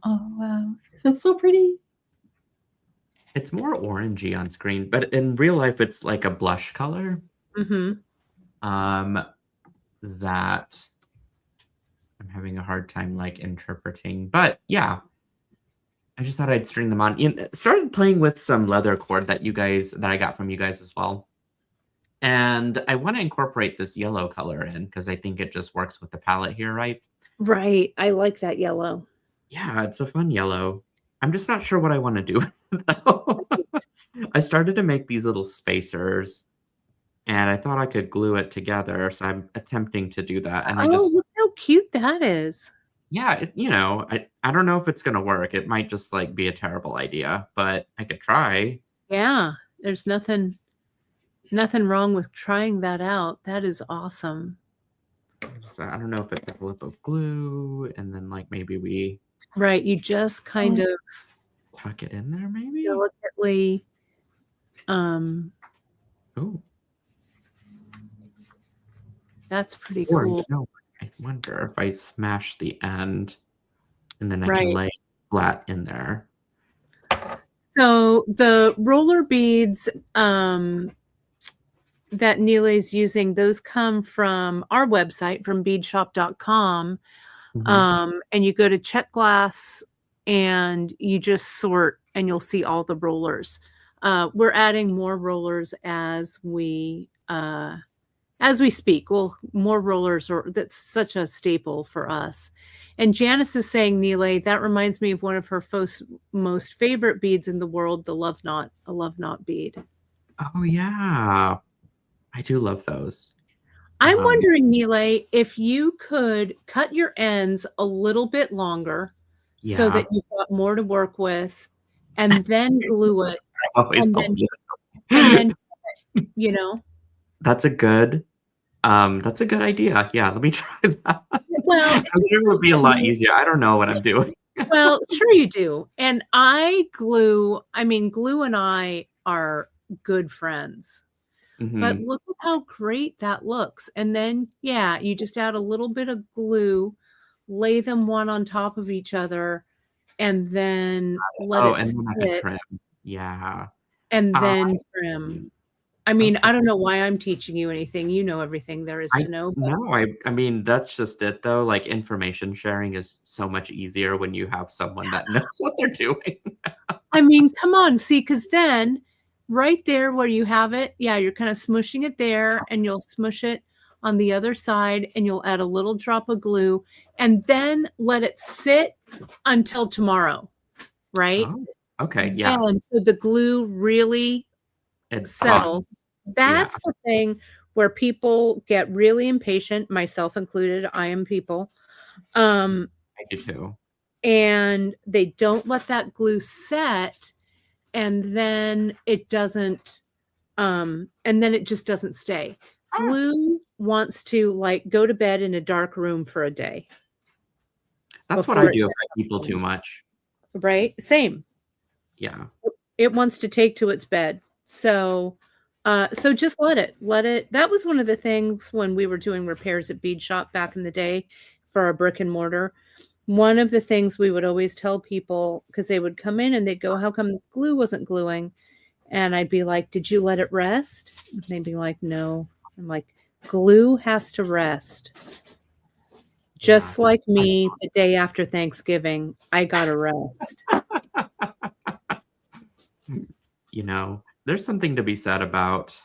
[SPEAKER 2] Oh, wow. That's so pretty.
[SPEAKER 3] It's more orangey on screen, but in real life, it's like a blush color.
[SPEAKER 1] Mm-hmm.
[SPEAKER 3] That I'm having a hard time like interpreting, but yeah. I just thought I'd string them on. Started playing with some leather cord that I got from you guys as well. And I want to incorporate this yellow color in because I think it just works with the palette here, right?
[SPEAKER 1] Right. I like that yellow.
[SPEAKER 3] Yeah, it's a fun yellow. I'm just not sure what I want to do though. I started to make these little spacers and I thought I could glue it together. So I'm attempting to do that. And
[SPEAKER 1] look how cute that is.
[SPEAKER 3] Yeah, I don't know if it's going to work. It might just like be a terrible idea, but I could try.
[SPEAKER 1] Yeah, there's nothing wrong with trying that out. That is awesome.
[SPEAKER 3] So I don't know if it's a lip of glue and then like maybe we
[SPEAKER 1] Right, you just kind of
[SPEAKER 3] tuck it in there maybe?
[SPEAKER 1] delicately
[SPEAKER 3] Oh.
[SPEAKER 1] That's pretty cool.
[SPEAKER 3] No, I wonder if I smash the end and then I
[SPEAKER 1] Right.
[SPEAKER 3] can lay flat in there.
[SPEAKER 1] So the roller beads, that Nile's using, those come from our website, from beadshop.com. And you go to check glass and you just sort and you'll see all the rollers. We're adding more rollers as we speak. Well, more rollers that's such a staple for us. And Janice is saying, Nile, that reminds me of one of her most favorite beads in the world, the love knot, a love knot bead.
[SPEAKER 3] Oh yeah, I do love those.
[SPEAKER 1] I'm wondering, Nile, if you could cut your ends a little bit longer so that you've got more to work with, and then glue it, and then you know.
[SPEAKER 3] That's a good idea. Yeah, let me try that.
[SPEAKER 1] Well,
[SPEAKER 3] I'm sure it would be a lot easier. I don't know what I'm doing.
[SPEAKER 1] Well, sure you do. And glue and I are good friends. But look at how great that looks. And then, yeah, you just add a little bit of glue, lay them one on top of each other, and then let it sit.
[SPEAKER 3] And then I can trim. Yeah.
[SPEAKER 1] And then trim. I mean, I don't know why I'm teaching you anything. You know everything there is to know.
[SPEAKER 3] No, I mean, that's just it, though. Like, information sharing is so much easier when you have someone that knows what they're doing.
[SPEAKER 1] I mean, come on. See, because then right there where you have it, yeah, you're kind of smushing it there, and you'll smush it on the other side, and you'll add a little drop of glue, and then let it sit until tomorrow, right?
[SPEAKER 3] Oh, okay, yeah.
[SPEAKER 1] And so the glue really settles. That's the thing where people get really impatient, myself included. I am people.
[SPEAKER 3] I do too.
[SPEAKER 1] And they don't let that glue set, and then it doesn't, and then it just doesn't stay. Glue wants to like go to bed in a dark room for a day.
[SPEAKER 3] That's what I do if I people too much.
[SPEAKER 1] Right? Same.
[SPEAKER 3] Yeah.
[SPEAKER 1] It wants to take to its bed. So just let it. That was one of the things when we were doing repairs at Bead Shop back in the day for our brick and mortar. One of the things we would always tell people, because they would come in and they'd go, how come this glue wasn't gluing? And I'd be like, did you let it rest? And they'd be like, no. I'm like, glue has to rest. Just like me, the day after Thanksgiving, I got to rest.
[SPEAKER 3] You know, there's something to be said about,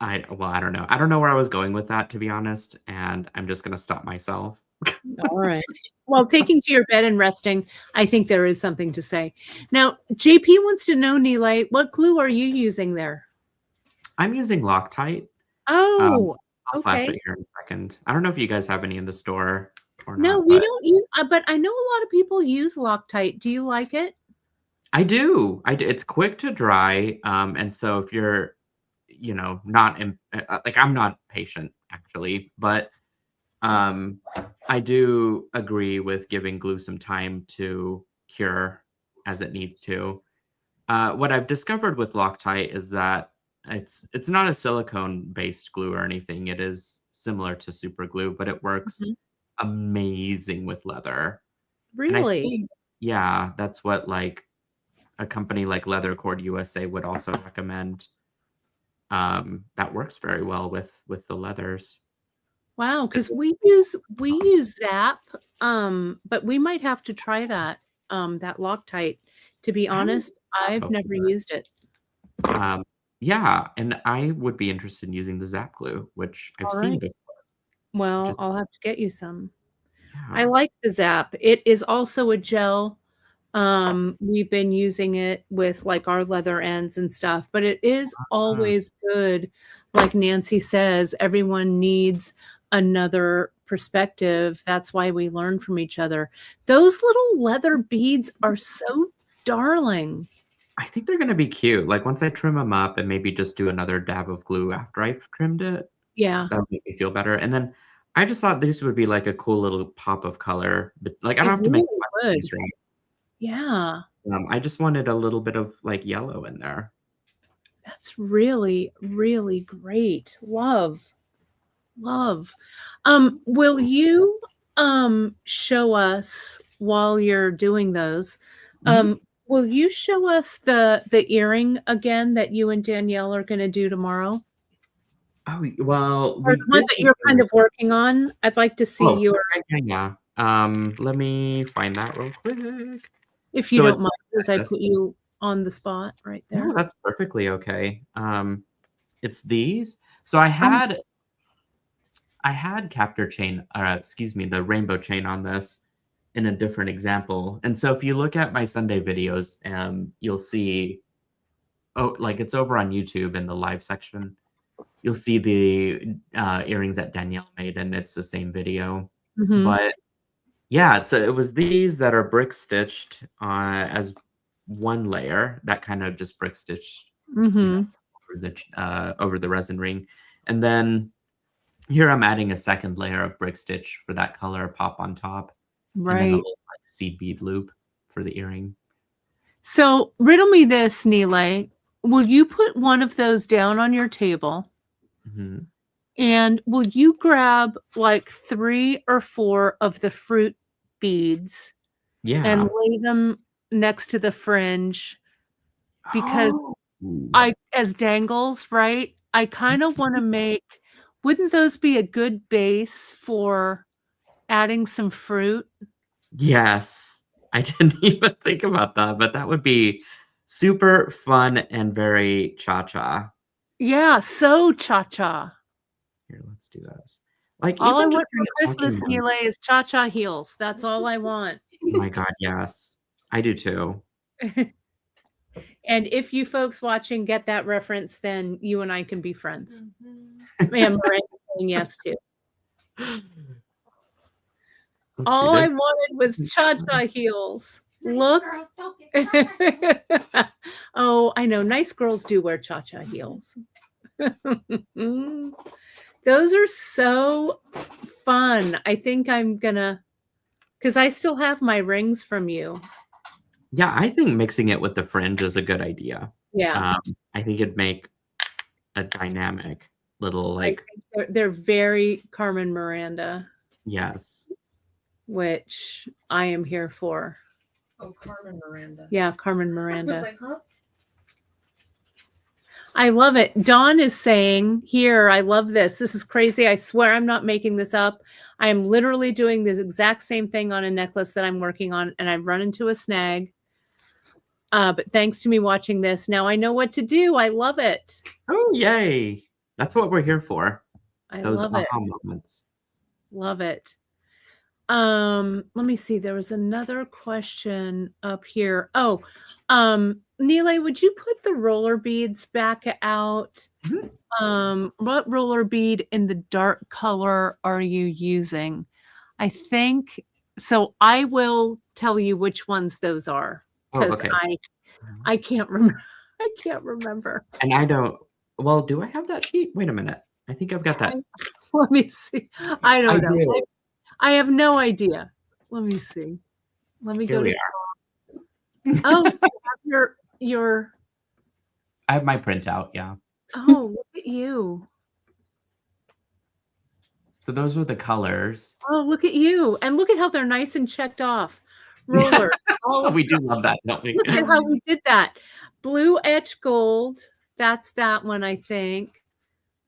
[SPEAKER 3] I don't know. I don't know where I was going with that, to be honest, and I'm just going to stop myself.
[SPEAKER 1] All right. Well, taking to your bed and resting, I think there is something to say. Now, JP wants to know, Nile, what glue are you using there?
[SPEAKER 3] I'm using Loctite.
[SPEAKER 1] Oh,
[SPEAKER 3] I'll flash it here in a second. I don't know if you guys have any in the store or not.
[SPEAKER 1] No, we don't use, but I know a lot of people use Loctite. Do you like it?
[SPEAKER 3] I do. It's quick to dry. And so if you're, not like, I'm not patient actually, but I do agree with giving glue some time to cure as it needs to. What I've discovered with Loctite is that it's not a silicone-based glue or anything. It is similar to super glue, but it works amazing with leather.
[SPEAKER 1] Really?
[SPEAKER 3] And I think, yeah, that's what like a company like Leather Cord USA would also recommend. That works very well with the leathers.
[SPEAKER 1] Wow, because we use Zap, but we might have to try that Loctite. To be honest, I've never used it.
[SPEAKER 3] Yeah, and I would be interested in using the Zap glue, which I've seen before.
[SPEAKER 1] Well, I'll have to get you some. Yeah. I like the Zap. It is also a gel. We've been using it with like our leather ends and stuff, but it is always good. Like Nancy says, everyone needs another perspective. That's why we learn from each other. Those little leather beads are so darling.
[SPEAKER 3] I think they're going to be cute. Like once I trim them up and maybe just do another dab of glue after I've trimmed it.
[SPEAKER 1] Yeah.
[SPEAKER 3] That'll make me feel better. And then I just thought this would be like a cool little pop of color, but like I don't have to make these, right?
[SPEAKER 1] Yeah.
[SPEAKER 3] I just wanted a little bit of like yellow in there.
[SPEAKER 1] That's really, really great. Love. Will you show us while you're doing those? Will you show us the earring again that you and Danielle are going to do tomorrow?
[SPEAKER 3] Oh, well,
[SPEAKER 1] Or
[SPEAKER 3] we
[SPEAKER 1] the one
[SPEAKER 3] did
[SPEAKER 1] that
[SPEAKER 3] the
[SPEAKER 1] you're kind
[SPEAKER 3] earring.
[SPEAKER 1] of working on? I'd like to see
[SPEAKER 3] Oh,
[SPEAKER 1] your,
[SPEAKER 3] yeah. Let me find that real quick.
[SPEAKER 1] if you
[SPEAKER 3] So
[SPEAKER 1] don't
[SPEAKER 3] it's
[SPEAKER 1] mind, as I
[SPEAKER 3] this.
[SPEAKER 1] put you on the spot right
[SPEAKER 3] No,
[SPEAKER 1] there.
[SPEAKER 3] that's perfectly okay. It's these. So
[SPEAKER 1] Oh,
[SPEAKER 3] I had captor chain, excuse me, the rainbow chain on this in a different example. And so if you look at my Sunday videos, you'll see, oh, like it's over on YouTube in the live section. You'll see the earrings that Danielle made, and it's the same video.
[SPEAKER 1] mhm,
[SPEAKER 3] But yeah, so it was these that are brick stitched as one layer that kind of just brick stitched,
[SPEAKER 1] mhm,
[SPEAKER 3] over the resin ring, and then here I'm adding a second layer of brick stitch for that color pop on top, and then a
[SPEAKER 1] right.
[SPEAKER 3] little like seed bead loop for the earring.
[SPEAKER 1] So, riddle me this, Neelay. Will you put one of those down on your table?
[SPEAKER 3] Mhm.
[SPEAKER 1] And will you grab like 3 or 4 of the fruit beads and
[SPEAKER 3] Yeah.
[SPEAKER 1] lay them next to the fringe? Because
[SPEAKER 3] Oh.
[SPEAKER 1] as dangles, right? I kinda wanna make, wouldn't those be a good base for adding some fruit?
[SPEAKER 3] Yes. I didn't even think about that, but that would be super fun and very cha-cha.
[SPEAKER 1] Yeah, so cha-cha.
[SPEAKER 3] Here, let's do this. Like,
[SPEAKER 1] All I
[SPEAKER 3] even
[SPEAKER 1] want
[SPEAKER 3] just
[SPEAKER 1] for
[SPEAKER 3] kinda
[SPEAKER 1] Christmas,
[SPEAKER 3] tucking them.
[SPEAKER 1] Neelay, is cha-cha heels. That's all I want.
[SPEAKER 3] Oh my god, yes. I do too.
[SPEAKER 1] And if you folks watching get that reference, then you and I can be friends. And Miranda's saying yes too.
[SPEAKER 3] Let's see,
[SPEAKER 1] All I
[SPEAKER 3] there's
[SPEAKER 1] wanted was cha-cha heels. Look. Oh, I know. Nice girls do wear cha-cha heels. Those are so fun. I think I'm gonna, because I still have my rings from you.
[SPEAKER 3] yeah, I think mixing it with the fringe is a good idea.
[SPEAKER 1] Yeah,
[SPEAKER 3] I think it'd make a dynamic little,
[SPEAKER 1] I
[SPEAKER 3] like,
[SPEAKER 1] think they're very Carmen Miranda,
[SPEAKER 3] yes.
[SPEAKER 1] which I am here for.
[SPEAKER 2] Oh, Carmen Miranda.
[SPEAKER 1] Yeah, Carmen
[SPEAKER 2] I was
[SPEAKER 1] Miranda.
[SPEAKER 2] like, huh?
[SPEAKER 1] I love it. Dawn is saying here, I love this. This is crazy. I swear I'm not making this up. I am literally doing this exact same thing on a necklace that I'm working on, and I've run into a snag. But thanks to me watching this, now I know what to do. I love it.
[SPEAKER 3] Oh, yay. That's what we're here for.
[SPEAKER 1] I
[SPEAKER 3] Those
[SPEAKER 1] love it.
[SPEAKER 3] aha moments.
[SPEAKER 1] Love it. Let me see. There was another question up here. Oh, Neelay, would you put the roller beads back out?
[SPEAKER 3] Mhm.
[SPEAKER 1] What roller bead in the dark color are you using? I think so. I will tell you which ones those are
[SPEAKER 3] Oh,
[SPEAKER 1] because
[SPEAKER 3] okay.
[SPEAKER 1] I can't remember. I can't remember.
[SPEAKER 3] And I don't, well, do I have that sheet? Wait a minute. I think I've got that.
[SPEAKER 1] Let me see. I
[SPEAKER 3] I
[SPEAKER 1] don't know.
[SPEAKER 3] do.
[SPEAKER 1] I have no idea. Let me see. Let me
[SPEAKER 3] Here
[SPEAKER 1] go
[SPEAKER 3] we
[SPEAKER 1] to.
[SPEAKER 3] are.
[SPEAKER 1] Oh, you have your.
[SPEAKER 3] I have my printout, yeah.
[SPEAKER 1] Oh, look at you.
[SPEAKER 3] So those were the colors.
[SPEAKER 1] Oh, look at you. And look at how they're nice and checked off. Roller. All of,
[SPEAKER 3] We do love that, don't we?
[SPEAKER 1] look at how we did that. Blue etch gold. That's that one, I think.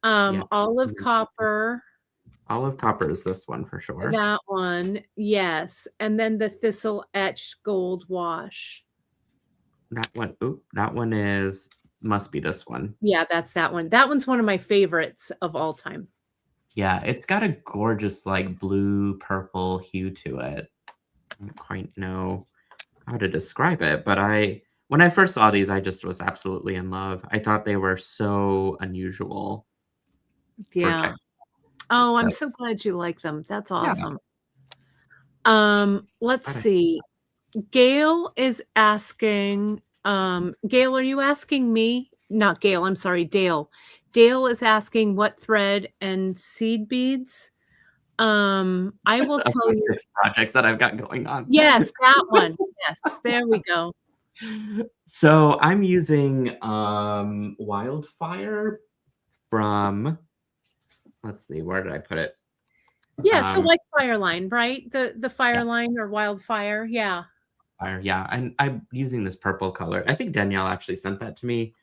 [SPEAKER 3] Yeah.
[SPEAKER 1] Olive copper.
[SPEAKER 3] Olive copper is this one for sure.
[SPEAKER 1] That one. Yes. And then the thistle etched gold wash.
[SPEAKER 3] That one, oop, that one must be this one.
[SPEAKER 1] Yeah, that's that one. That one's one of my favorites of all time.
[SPEAKER 3] Yeah, it's got a gorgeous, like, blue purple hue to it. I don't quite know how to describe it, but when I first saw these, I just was absolutely in love. I thought they were so unusual for
[SPEAKER 1] Yeah.
[SPEAKER 3] check.
[SPEAKER 1] Oh, I'm
[SPEAKER 3] So,
[SPEAKER 1] so glad you like them. That's
[SPEAKER 3] yeah.
[SPEAKER 1] awesome. Let's
[SPEAKER 3] Glad I
[SPEAKER 1] see. Gail is asking, Gail, are you asking me? Not Gail, I'm sorry, Dale. Dale is asking what thread and seed beads. I will
[SPEAKER 3] Of
[SPEAKER 1] tell
[SPEAKER 3] the
[SPEAKER 1] you.
[SPEAKER 3] 6 projects that I've got going on.
[SPEAKER 1] Yes, that one. Yes, there we go.
[SPEAKER 3] So I'm using Wildfire from, let's see, where did I put it?
[SPEAKER 1] Yeah, so
[SPEAKER 3] Um,
[SPEAKER 1] like Fireline, right? The
[SPEAKER 3] yeah,
[SPEAKER 1] Fireline or Wildfire. Yeah.
[SPEAKER 3] fire. Yeah, I'm using this purple color. I think Danielle actually sent that to me.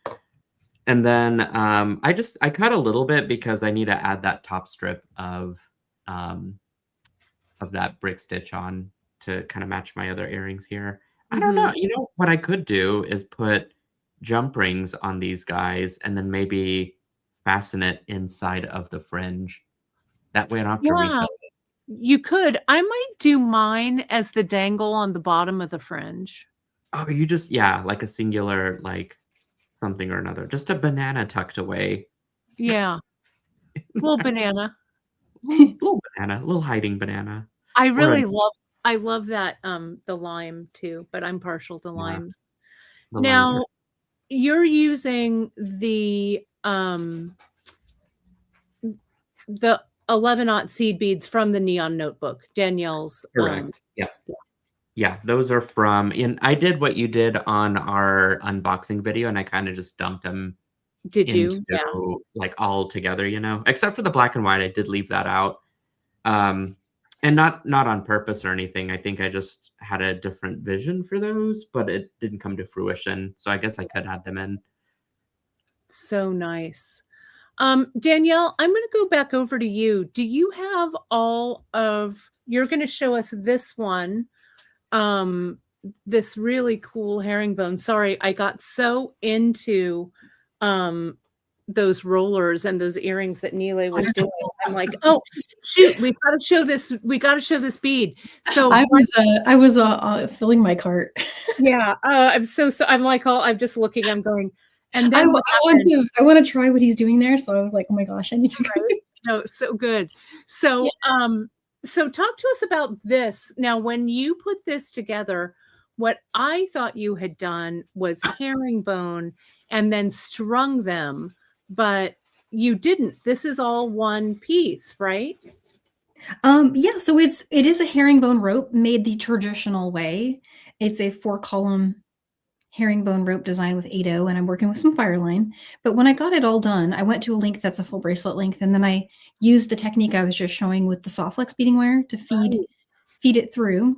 [SPEAKER 3] And then I cut a little bit because I need to add that top strip of that brick stitch on to kind of match my other earrings here. I don't know. You know what I could do is put jump rings on these guys and then maybe fasten it inside of the fringe. That way I don't have to
[SPEAKER 1] Yeah,
[SPEAKER 3] resew.
[SPEAKER 1] you could. I might do mine as the dangle on the bottom of the fringe.
[SPEAKER 3] Oh, you just, yeah, like a singular, like something or another. Just a banana tucked away.
[SPEAKER 1] Yeah, little banana.
[SPEAKER 3] Little banana, little hiding banana.
[SPEAKER 1] I
[SPEAKER 3] Or
[SPEAKER 1] really love that, the lime too, but I'm partial to
[SPEAKER 3] yeah,
[SPEAKER 1] limes.
[SPEAKER 3] the limes are
[SPEAKER 1] Now, you're using the 11-aught seed beads from the Neon Notebook, Danielle's,
[SPEAKER 3] correct. Yeah. Yeah, those are from, and I did what you did on our unboxing video, and I kind of just dumped them
[SPEAKER 1] did
[SPEAKER 3] into
[SPEAKER 1] you? Yeah.
[SPEAKER 3] like all together, you know, except for the black and white. I did leave that out. And not on purpose or anything. I think I just had a different vision for those, but it didn't come to fruition. So I guess I could add them in.
[SPEAKER 1] So nice. Danielle, I'm going to go back over to you. Do you have you're going to show us this one, this really cool herringbone. Sorry, I got so into those rollers and those earrings that Nile was doing. I'm like, oh shoot, we got to show this. We got to show this bead. So
[SPEAKER 2] I was filling my cart.
[SPEAKER 1] yeah, I'm like, I'm just looking. I'm going, and then
[SPEAKER 2] I want to try what he's doing there. So I was like, oh my gosh, I need to go.
[SPEAKER 1] Right? No, so good. So so talk to us about this. Now, when you put this together, what I thought you had done was herringbone and then strung them, but you didn't. This is all one piece, right?
[SPEAKER 2] Yeah, so it is a herringbone rope made the traditional way. It's a 4-column herringbone rope design with 8/0, and I'm working with some fireline. But when I got it all done, I went to a length that's a full bracelet length, and then I used the technique I was just showing with the soft flex beading wire to feed it through.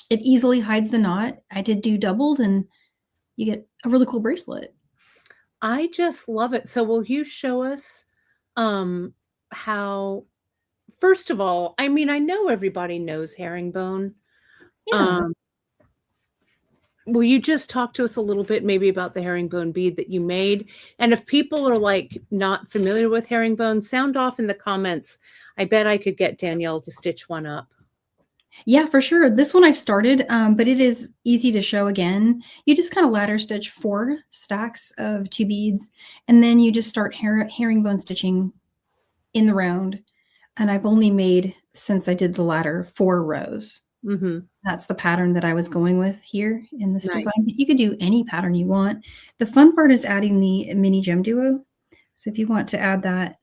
[SPEAKER 2] It easily hides the knot. I did do doubled, and you get a really cool bracelet.
[SPEAKER 1] I just love it. So will you show us how, first of all, I mean, I know everybody knows herringbone.
[SPEAKER 2] Yeah.
[SPEAKER 1] Will you just talk to us a little bit maybe about the herringbone bead that you made? And if people are like not familiar with herringbone, sound off in the comments. I bet I could get Danielle to stitch one up.
[SPEAKER 2] Yeah, for sure. This one I started, but it is easy to show again. You just kind of ladder stitch 4 stacks of 2 beads, and then you just start herringbone stitching in the round. And I've only made, since I did the ladder, 4 rows. That's the pattern that I was going with here in this design. But you could do any pattern you want. The fun part is adding the mini gem duo. So if you want to add that,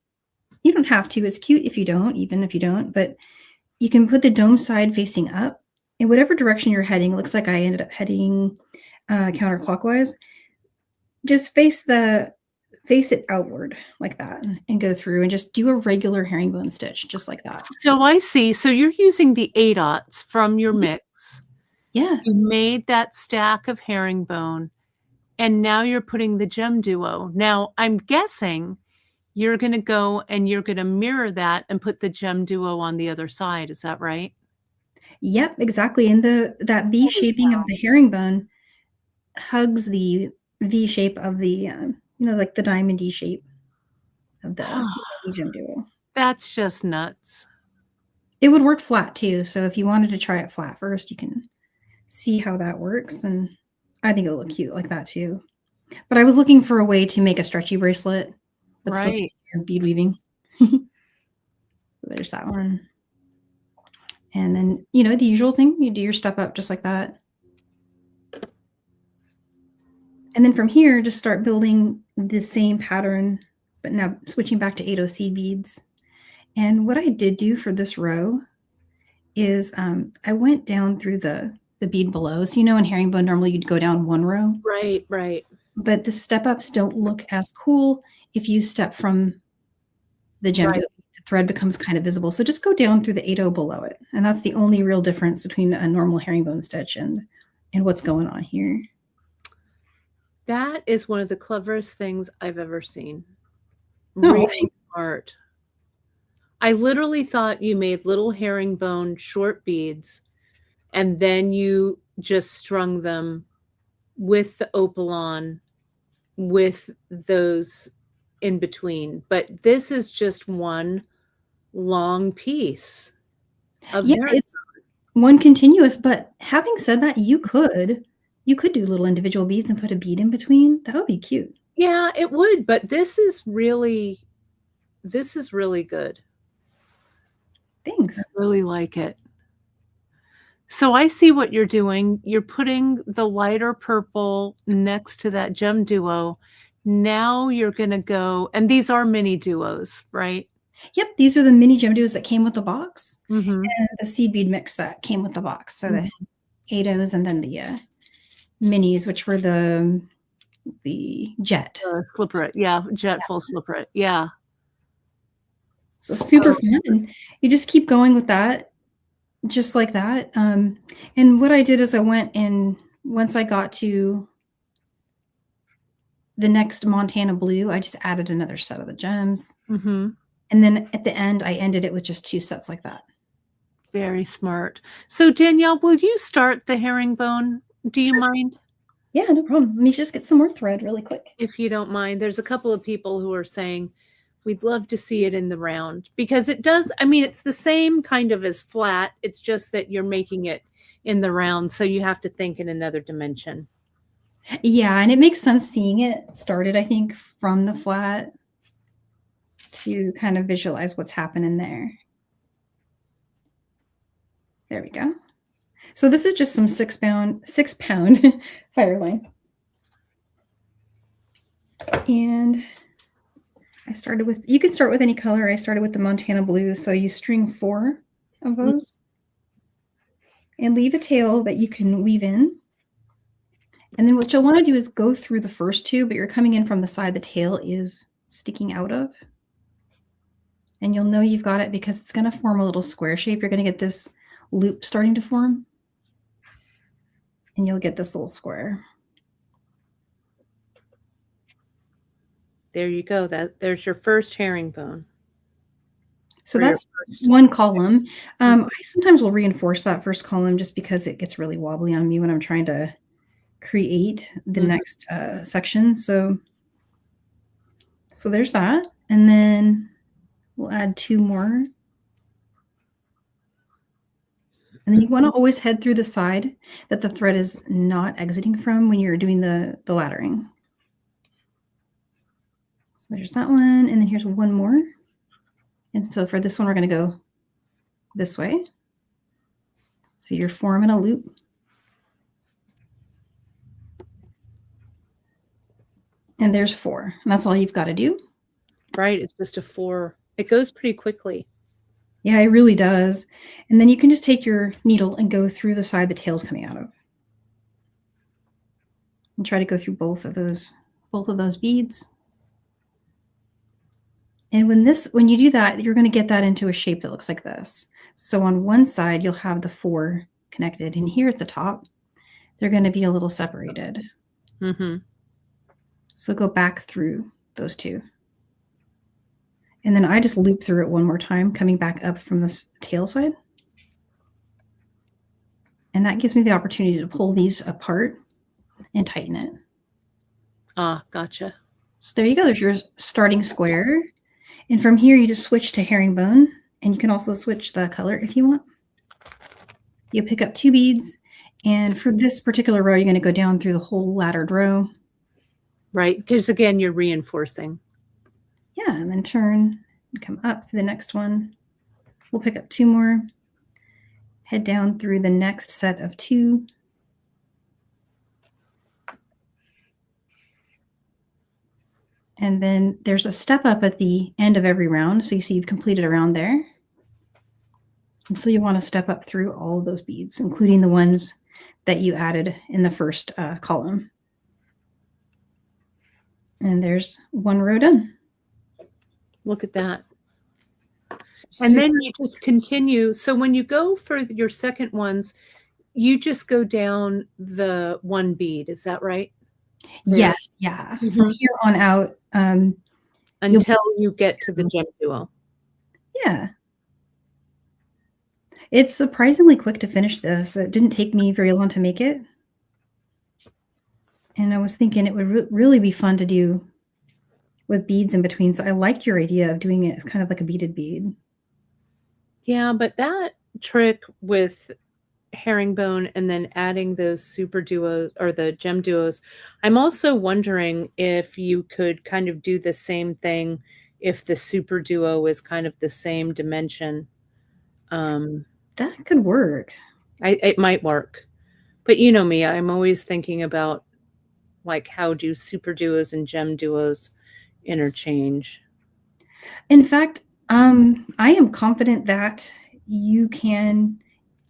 [SPEAKER 2] you don't have to. It's cute if you don't, even if you don't. But you can put the dome side facing up in whatever direction you're heading. It looks like I ended up heading counterclockwise. Just face it outward like that and go through and just do a regular herringbone stitch just like that.
[SPEAKER 1] So I see. So you're using the 8/0 from your mix.
[SPEAKER 2] Yeah.
[SPEAKER 1] You made that stack of herringbone and now you're putting the gem duo. Now I'm guessing you're going to go and you're going to mirror that and put the gem duo on the other side. Is that right?
[SPEAKER 2] Yep, exactly. And that V shaping of the herringbone hugs the V shape of the like the diamond D shape of the gem duo.
[SPEAKER 1] That's just nuts.
[SPEAKER 2] It would work flat too. So if you wanted to try it flat first, you can see how that works. And I think it'll look cute like that too. But I was looking for a way to make a stretchy bracelet, but still bead weaving. So there's that one. And then, the usual thing, you do your step up just like that. And then from here, just start building the same pattern, but now switching back to 8/0 seed beads. And what I did do for this row is I went down through the bead below. So, in herringbone, normally you'd go down 1 row.
[SPEAKER 1] Right, right.
[SPEAKER 2] But the step ups don't look as cool if you step from the gem duo. The thread becomes kind of visible. So just go down through the 8/0 below it. And that's the only real difference between a normal herringbone stitch and and what's going on here.
[SPEAKER 1] That is one of the cleverest things I've ever seen.
[SPEAKER 2] Oh.
[SPEAKER 1] Really smart. I literally thought you made little herringbone short beads and then you just strung them with the Opelon with those in between. But this is just one long piece of
[SPEAKER 2] Yeah,
[SPEAKER 1] herringbone.
[SPEAKER 2] it's one continuous, but having said that, you could do little individual beads and put a bead in between. That would be cute.
[SPEAKER 1] Yeah, it would, but this is really good.
[SPEAKER 2] Thanks.
[SPEAKER 1] I really like it. So I see what you're doing. You're putting the lighter purple next to that gem duo. Now you're going to go, and these are mini duos, right?
[SPEAKER 2] Yep, these are the mini gem duos that came with the box,
[SPEAKER 1] Mm-hmm.
[SPEAKER 2] and the seed bead mix that came with the box. So
[SPEAKER 1] Mm-hmm.
[SPEAKER 2] the 8Os and then the minis, which were the jet.
[SPEAKER 1] Slipperit. Yeah, jet full slipperit. Yeah.
[SPEAKER 2] So super fun. And you just keep going with that, just like that. And what I did is I went and once I got to the next Montana blue, I just added another set of the gems.
[SPEAKER 1] Mm-hmm.
[SPEAKER 2] And then at the end, I ended it with just 2 sets like that.
[SPEAKER 1] Very smart. So Danielle, will you start the herringbone? Do you mind?
[SPEAKER 2] Yeah, no problem. Let me just get some more thread really quick.
[SPEAKER 1] If you don't mind. There's a couple of people who are saying we'd love to see it in the round because it does. I mean, it's the same kind of as flat. It's just that you're making it in the round. So you have to think in another dimension.
[SPEAKER 2] Yeah, and it makes sense seeing it started, I think, from the flat to kind of visualize what's happening there. There we go. So this is just some 6 pound fire line. And I started with, you can start with any color. I started with the Montana blue. So you string 4 of those and leave a tail that you can weave in. And then what you'll want to do is go through the first 2, but you're coming in from the side the tail is sticking out of. And you'll know you've got it because it's going to form a little square shape. You're going to get this loop starting to form. And you'll get this little square.
[SPEAKER 1] There you go. There's your first herringbone.
[SPEAKER 2] So that's one column. I sometimes will reinforce that first column just because it gets really wobbly on me when I'm trying to create the next section. So there's that. And then we'll add 2 more. And then you want to always head through the side that the thread is not exiting from when you're doing the laddering. So there's that one. And then here's one more. And so for this one, we're going to go this way. So you're forming a loop. And there's 4. And that's all you've got to do.
[SPEAKER 1] Right. It's just a 4. It goes pretty quickly.
[SPEAKER 2] Yeah, it really does. And then you can just take your needle and go through the side the tail's coming out of. And try to go through both of those beads. And when you do that, you're going to get that into a shape that looks like this. So on one side, you'll have the 4 connected. And here at the top, they're going to be a little separated.
[SPEAKER 1] Mm-hmm.
[SPEAKER 2] So go back through those 2. And then I just loop through it one more time, coming back up from this tail side. And that gives me the opportunity to pull these apart and tighten it.
[SPEAKER 1] Ah, gotcha.
[SPEAKER 2] So there you go. There's your starting square. And from here, you just switch to herringbone. And you can also switch the color if you want. You pick up 2 beads. And for this particular row, you're going to go down through the whole laddered row.
[SPEAKER 1] Right. Because again, you're reinforcing.
[SPEAKER 2] Yeah. And then turn and come up to the next one. We'll pick up 2 more. Head down through the next set of 2. And then there's a step up at the end of every round. So you see you've completed a round there. And so you want to step up through all of those beads, including the ones that you added in the first column. And there's 1 row done.
[SPEAKER 1] Look at that. And then you just continue. So when you go for your second ones, you just go down the one bead, is that right?
[SPEAKER 2] Yes, yeah. From here on out,
[SPEAKER 1] until you get to the gem duo.
[SPEAKER 2] Yeah. It's surprisingly quick to finish this. It didn't take me very long to make it. And I was thinking it would really be fun to do with beads in between. So I liked your idea of doing it kind of like a beaded bead.
[SPEAKER 1] Yeah, but that trick with herringbone and then adding those super duos or the gem duos, I'm also wondering if you could kind of do the same thing if the super duo is kind of the same dimension.
[SPEAKER 2] That could work.
[SPEAKER 1] It might work. But you know me, I'm always thinking about like how do super duos and gem duos interchange.
[SPEAKER 2] In fact, I am confident that you can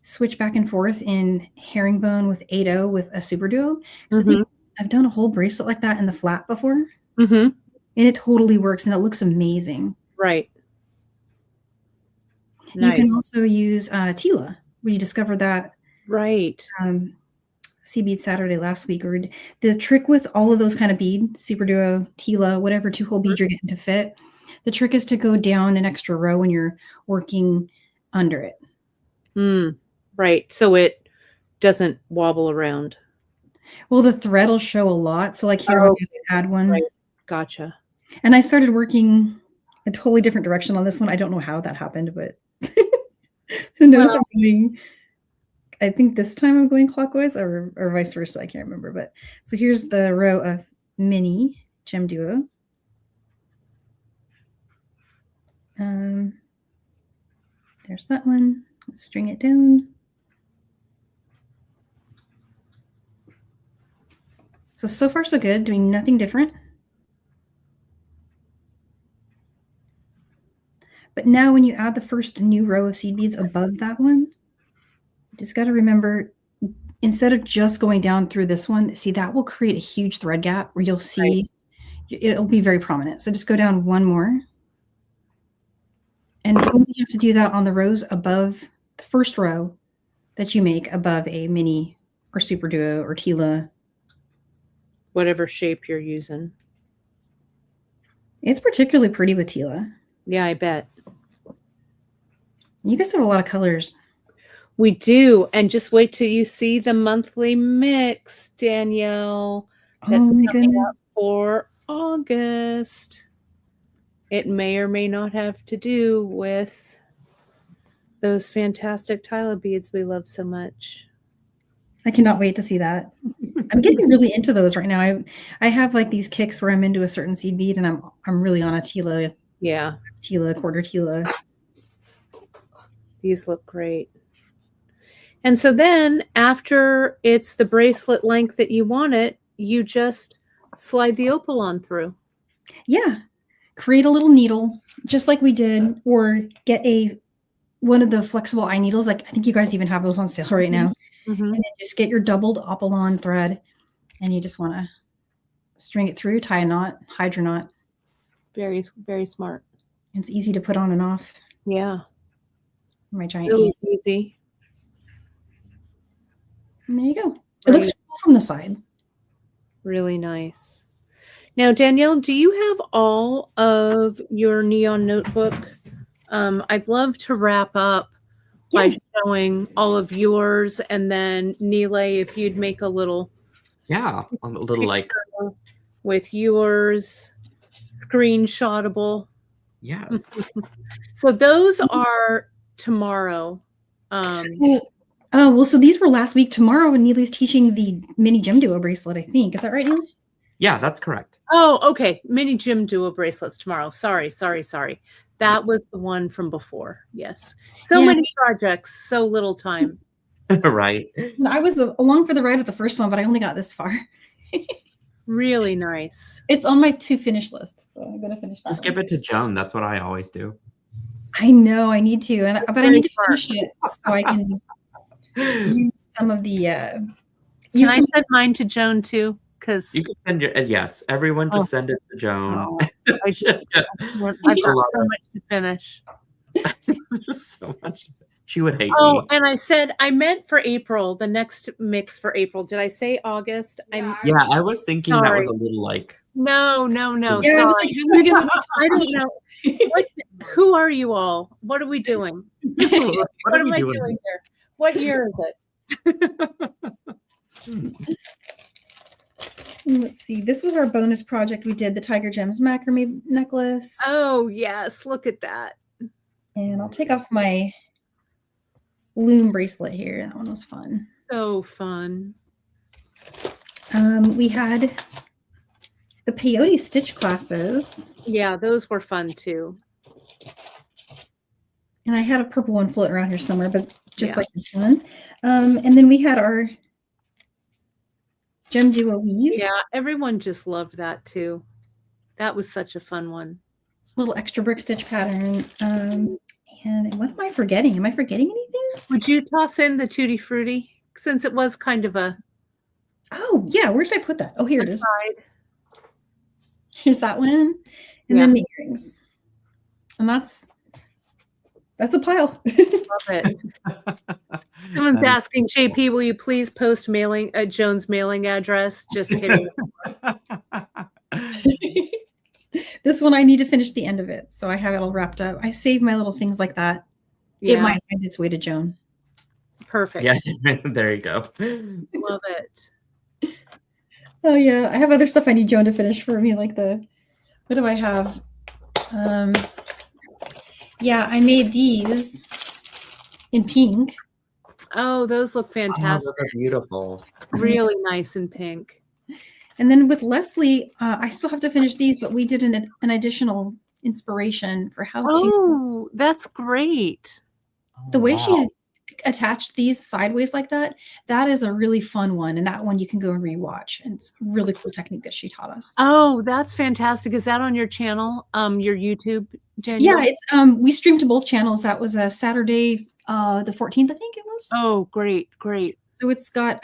[SPEAKER 2] switch back and forth in herringbone with 8/0 with a super duo. So I think I've done a whole bracelet like that in the flat before. And it totally works and it looks amazing.
[SPEAKER 1] Right.
[SPEAKER 2] Nice. You can also use Tila. We discovered that.
[SPEAKER 1] Right.
[SPEAKER 2] Bead Saturday last week, or the trick with all of those kind of bead, super duo, Tila, whatever 2-hole bead you're getting to fit. The trick is to go down an extra row when you're working under it.
[SPEAKER 1] Right. So it doesn't wobble around.
[SPEAKER 2] Well, the thread will show a lot. So like here, I add one.
[SPEAKER 1] Right. Gotcha.
[SPEAKER 2] And I started working a totally different direction on this one. I don't know how that happened, but notice I'm going, I think this time I'm going clockwise or vice versa. I can't remember. But so here's the row of mini gem duo. There's that one. Let's string it down. So far so good, doing nothing different. But now when you add the first new row of seed beads above that one, you just got to remember, instead of just going down through this one, see, that will create a huge thread gap where you'll see it'll be very prominent. So just go down one more. And you only have to do that on the rows above the first row that you make above a mini or super duo or Tila.
[SPEAKER 1] Whatever shape you're using.
[SPEAKER 2] It's particularly pretty with Tila.
[SPEAKER 1] Yeah, I bet.
[SPEAKER 2] You guys have a lot of colors.
[SPEAKER 1] We do. And just wait till you see the monthly mix, Danielle. That's coming up for August. It may or may not have to do with those fantastic Tila beads we love so much.
[SPEAKER 2] I cannot wait to see that. I'm getting really into those right now. I have like these kicks where I'm into a certain seed bead and I'm really on a Tila.
[SPEAKER 1] Yeah.
[SPEAKER 2] Tila, quarter Tila.
[SPEAKER 1] These look great. And so then after it's the bracelet length that you want it, you just slide the Opelon through.
[SPEAKER 2] Yeah. Create a little needle just like we did, or get one of the flexible eye needles. Like I think you guys even have those on sale right now. And then just get your doubled Opelon thread and you just want to string it through, tie a knot, hide your knot.
[SPEAKER 1] Very, very smart.
[SPEAKER 2] It's easy to put on and off.
[SPEAKER 1] Yeah.
[SPEAKER 2] My giant
[SPEAKER 1] really easy.
[SPEAKER 2] And there you go. It looks cool from the side.
[SPEAKER 1] Really nice. Now, Danielle, do you have all of your neon notebook? I'd love to wrap up by showing all of yours, and then Nile, if you'd make a little
[SPEAKER 3] like
[SPEAKER 1] with yours screenshotable.
[SPEAKER 3] Yes.
[SPEAKER 1] So those are tomorrow.
[SPEAKER 2] Well, so these were last week. Tomorrow, Nile's teaching the mini gem duo bracelet, I think. Is that right, Nile?
[SPEAKER 3] Yeah, that's correct.
[SPEAKER 1] Oh, okay. Mini gem duo bracelets tomorrow. Sorry. That was the one from before. Yes. So many projects, so little time.
[SPEAKER 3] Right.
[SPEAKER 2] I was along for the ride with the first one, but I only got this far.
[SPEAKER 1] Really nice.
[SPEAKER 2] It's on my to finish list, so I'm gonna finish that.
[SPEAKER 3] Just give it to Joan. That's what I always do.
[SPEAKER 2] I know I need to, but I need to finish it so I can use some of the.
[SPEAKER 1] Can I send mine to Joan too? Because
[SPEAKER 3] you can send your yes. Everyone just send it to Joan.
[SPEAKER 1] I've got so much to finish.
[SPEAKER 3] So much. She would hate
[SPEAKER 1] Oh,
[SPEAKER 3] me.
[SPEAKER 1] and I meant for April, the next mix for April. Did I say August?
[SPEAKER 3] Yeah, I was thinking that was
[SPEAKER 1] sorry.
[SPEAKER 3] a little like.
[SPEAKER 1] No,
[SPEAKER 2] Yeah,
[SPEAKER 1] sorry.
[SPEAKER 2] we're gonna
[SPEAKER 1] I don't know. Who are you all? What are we doing?
[SPEAKER 3] What
[SPEAKER 1] What
[SPEAKER 3] are
[SPEAKER 1] am
[SPEAKER 3] we
[SPEAKER 1] I
[SPEAKER 3] doing?
[SPEAKER 1] doing here? What year is it?
[SPEAKER 2] Let's see. This was our bonus project. We did the Tiger Gems macrame necklace.
[SPEAKER 1] Oh, yes. Look at that.
[SPEAKER 2] And I'll take off my loom bracelet here. That one was fun.
[SPEAKER 1] So fun.
[SPEAKER 2] We had the peyote stitch classes.
[SPEAKER 1] Yeah, those were fun too.
[SPEAKER 2] And I had a purple one floating around here somewhere, but just
[SPEAKER 1] Yeah.
[SPEAKER 2] like this one. And then we had our Gem Duo weave.
[SPEAKER 1] Yeah, everyone just loved that too. That was such a fun one.
[SPEAKER 2] Little extra brick stitch pattern. And what am I forgetting? Am I forgetting anything?
[SPEAKER 1] Would you toss in the Tutti Frutti since it was kind of a
[SPEAKER 2] Oh, yeah. Where did I put that? Oh, here it is.
[SPEAKER 1] aside?
[SPEAKER 2] Here's that one. And then the earrings. And that's a pile.
[SPEAKER 1] Love it. Someone's asking, JP, will you please post Joan's mailing address? Just kidding.
[SPEAKER 2] This one, I need to finish the end of it. So I have it all wrapped up. I save my little things like that.
[SPEAKER 1] Yeah.
[SPEAKER 2] It might find its way to Joan.
[SPEAKER 1] Perfect.
[SPEAKER 3] Yeah, there you go.
[SPEAKER 1] Love it.
[SPEAKER 2] Oh, yeah. I have other stuff I need Joan to finish for me, like what do I have? Yeah, I made these in pink.
[SPEAKER 1] Oh, those look
[SPEAKER 3] Oh,
[SPEAKER 1] fantastic.
[SPEAKER 3] those are beautiful.
[SPEAKER 1] Really nice in pink.
[SPEAKER 2] And then with Leslie, I still have to finish these, but we did an additional inspiration for how to.
[SPEAKER 1] Oh, that's great.
[SPEAKER 2] The way
[SPEAKER 3] Wow.
[SPEAKER 2] she attached these sideways like that, that is a really fun one. And that one you can go and rewatch. And it's a really cool technique that she taught us.
[SPEAKER 1] Oh, that's fantastic. Is that on your channel, your YouTube, Danielle?
[SPEAKER 2] Yeah, it's we streamed to both channels. That was a Saturday, the 14th, I think it was.
[SPEAKER 1] Oh, great.
[SPEAKER 2] So it's got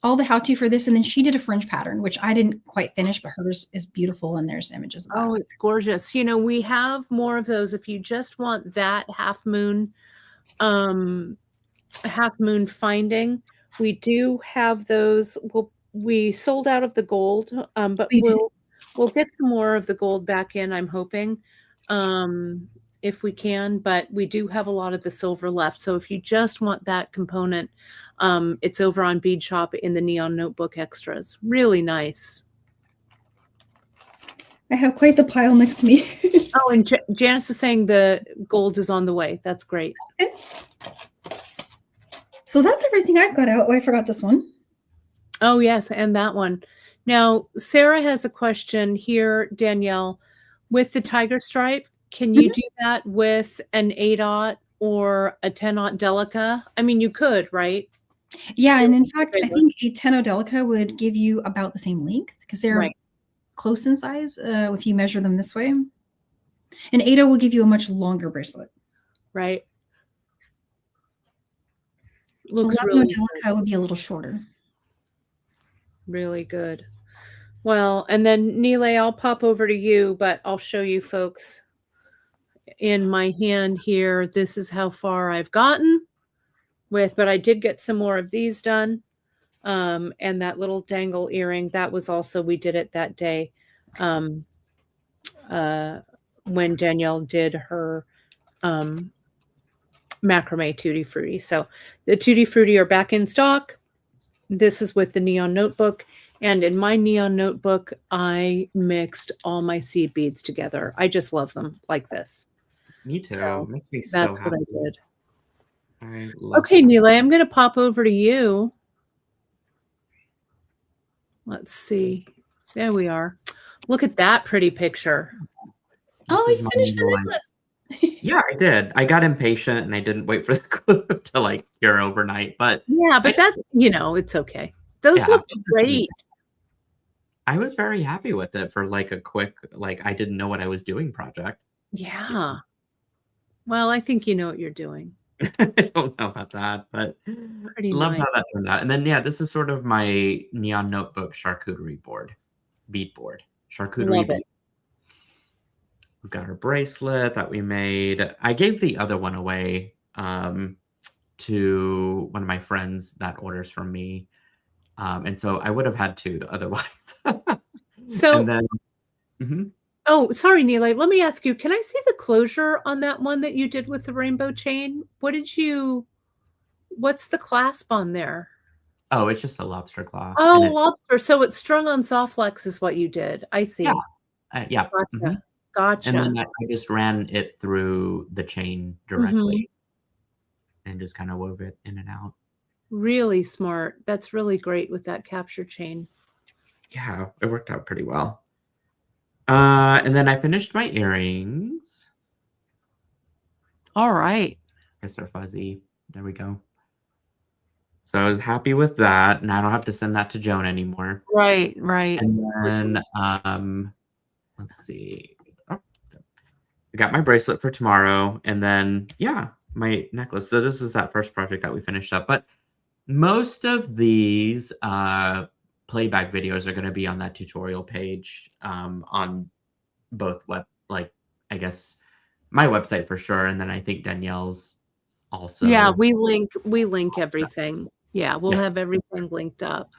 [SPEAKER 2] all the how-to for this. And then she did a fringe pattern, which I didn't quite finish, but hers is beautiful. And there's images of that.
[SPEAKER 1] Oh, it's gorgeous. You know, we have more of those. If you just want that half moon finding, we do have those. We sold out of the gold, but we'll get some more of the gold back in, I'm hoping, if we can, but we do have a lot of the silver left. So if you just want that component, it's over on Bead Shop in the Neon Notebook extras. Really nice.
[SPEAKER 2] I have quite the pile next to me.
[SPEAKER 1] Oh, and Janice is saying the gold is on the way. That's great.
[SPEAKER 2] Okay. So that's everything I've got out. Oh, I forgot this one.
[SPEAKER 1] Oh, yes, and that one. Now, Sarah has a question here, Danielle. With the tiger stripe, can you do that with an 8/0 or a 10/0 Delica? I mean, you could, right?
[SPEAKER 2] Yeah, and in fact, I think a 10/0 Delica would give you about the same length because they're close in size if you measure them this way. An 8/0 will give you a much longer bracelet.
[SPEAKER 1] Right. Looks
[SPEAKER 2] 11/0
[SPEAKER 1] really
[SPEAKER 2] Delica would be a little shorter.
[SPEAKER 1] Really good. Well, and then Nile, I'll pop over to you, but I'll show you folks in my hand here. This is how far I've gotten but I did get some more of these done. And that little dangle earring, that was also, we did it that day when Danielle did her macrame Tutti Frutti. So the Tutti Frutti are back in stock. This is with the Neon Notebook. And in my Neon Notebook, I mixed all my seed beads together. I just love them like this.
[SPEAKER 3] Me too.
[SPEAKER 1] So
[SPEAKER 3] makes me so
[SPEAKER 1] that's
[SPEAKER 3] happy.
[SPEAKER 1] what I did.
[SPEAKER 3] I love
[SPEAKER 1] Okay,
[SPEAKER 3] that.
[SPEAKER 1] Nile, I'm going to pop over to you. Let's see. There we are. Look at that pretty picture.
[SPEAKER 3] This
[SPEAKER 2] Oh,
[SPEAKER 3] is
[SPEAKER 2] you
[SPEAKER 3] my
[SPEAKER 2] finished the
[SPEAKER 3] new one.
[SPEAKER 2] necklace.
[SPEAKER 3] Yeah, I did. I got impatient and I didn't wait for the glue to like cure overnight. But
[SPEAKER 1] Yeah, but that's, it's okay. Those
[SPEAKER 3] Yeah,
[SPEAKER 1] look
[SPEAKER 3] it's
[SPEAKER 1] great.
[SPEAKER 3] I was very happy with it for like a quick, like I didn't know what I was doing project.
[SPEAKER 1] Yeah. Well, I think you know what you're doing.
[SPEAKER 3] I don't know about that, but
[SPEAKER 1] Pretty
[SPEAKER 3] love
[SPEAKER 1] nice.
[SPEAKER 3] how that turned out. And then yeah, this is sort of my Neon Notebook charcuterie board, bead board, charcuterie
[SPEAKER 1] Love
[SPEAKER 3] bead.
[SPEAKER 1] it.
[SPEAKER 3] We've got our bracelet that we made. I gave the other one away to one of my friends that orders from me. And so I would have had to otherwise.
[SPEAKER 1] So,
[SPEAKER 3] and then, mhm.
[SPEAKER 1] oh, sorry, Neela. Let me ask you, can I see the closure on that one that you did with the rainbow chain? What's the clasp on there?
[SPEAKER 3] Oh, it's just a lobster claw.
[SPEAKER 1] Oh,
[SPEAKER 3] And
[SPEAKER 1] lobster. So it's strung on soft flex is what you did. I see.
[SPEAKER 3] yeah, yeah.
[SPEAKER 1] Gotcha.
[SPEAKER 3] Mhm.
[SPEAKER 1] Gotcha.
[SPEAKER 3] And then I just ran it through the chain directly and just kind of wove it in and out.
[SPEAKER 1] Really smart. That's really great with that capture chain.
[SPEAKER 3] Yeah, it worked out pretty well. And then I finished my earrings.
[SPEAKER 1] All right.
[SPEAKER 3] I guess they're fuzzy. There we go. So I was happy with that, and I don't have to send that to Joan anymore.
[SPEAKER 1] Right, right.
[SPEAKER 3] And then, let's see. Oh, I got my bracelet for tomorrow, and then, yeah, my necklace. So this is that first project that we finished up. But most of these playback videos are going to be on that tutorial page on both I guess my website for sure, and then I think Danielle's also.
[SPEAKER 1] Yeah, we link everything. Yeah, we'll have everything linked up,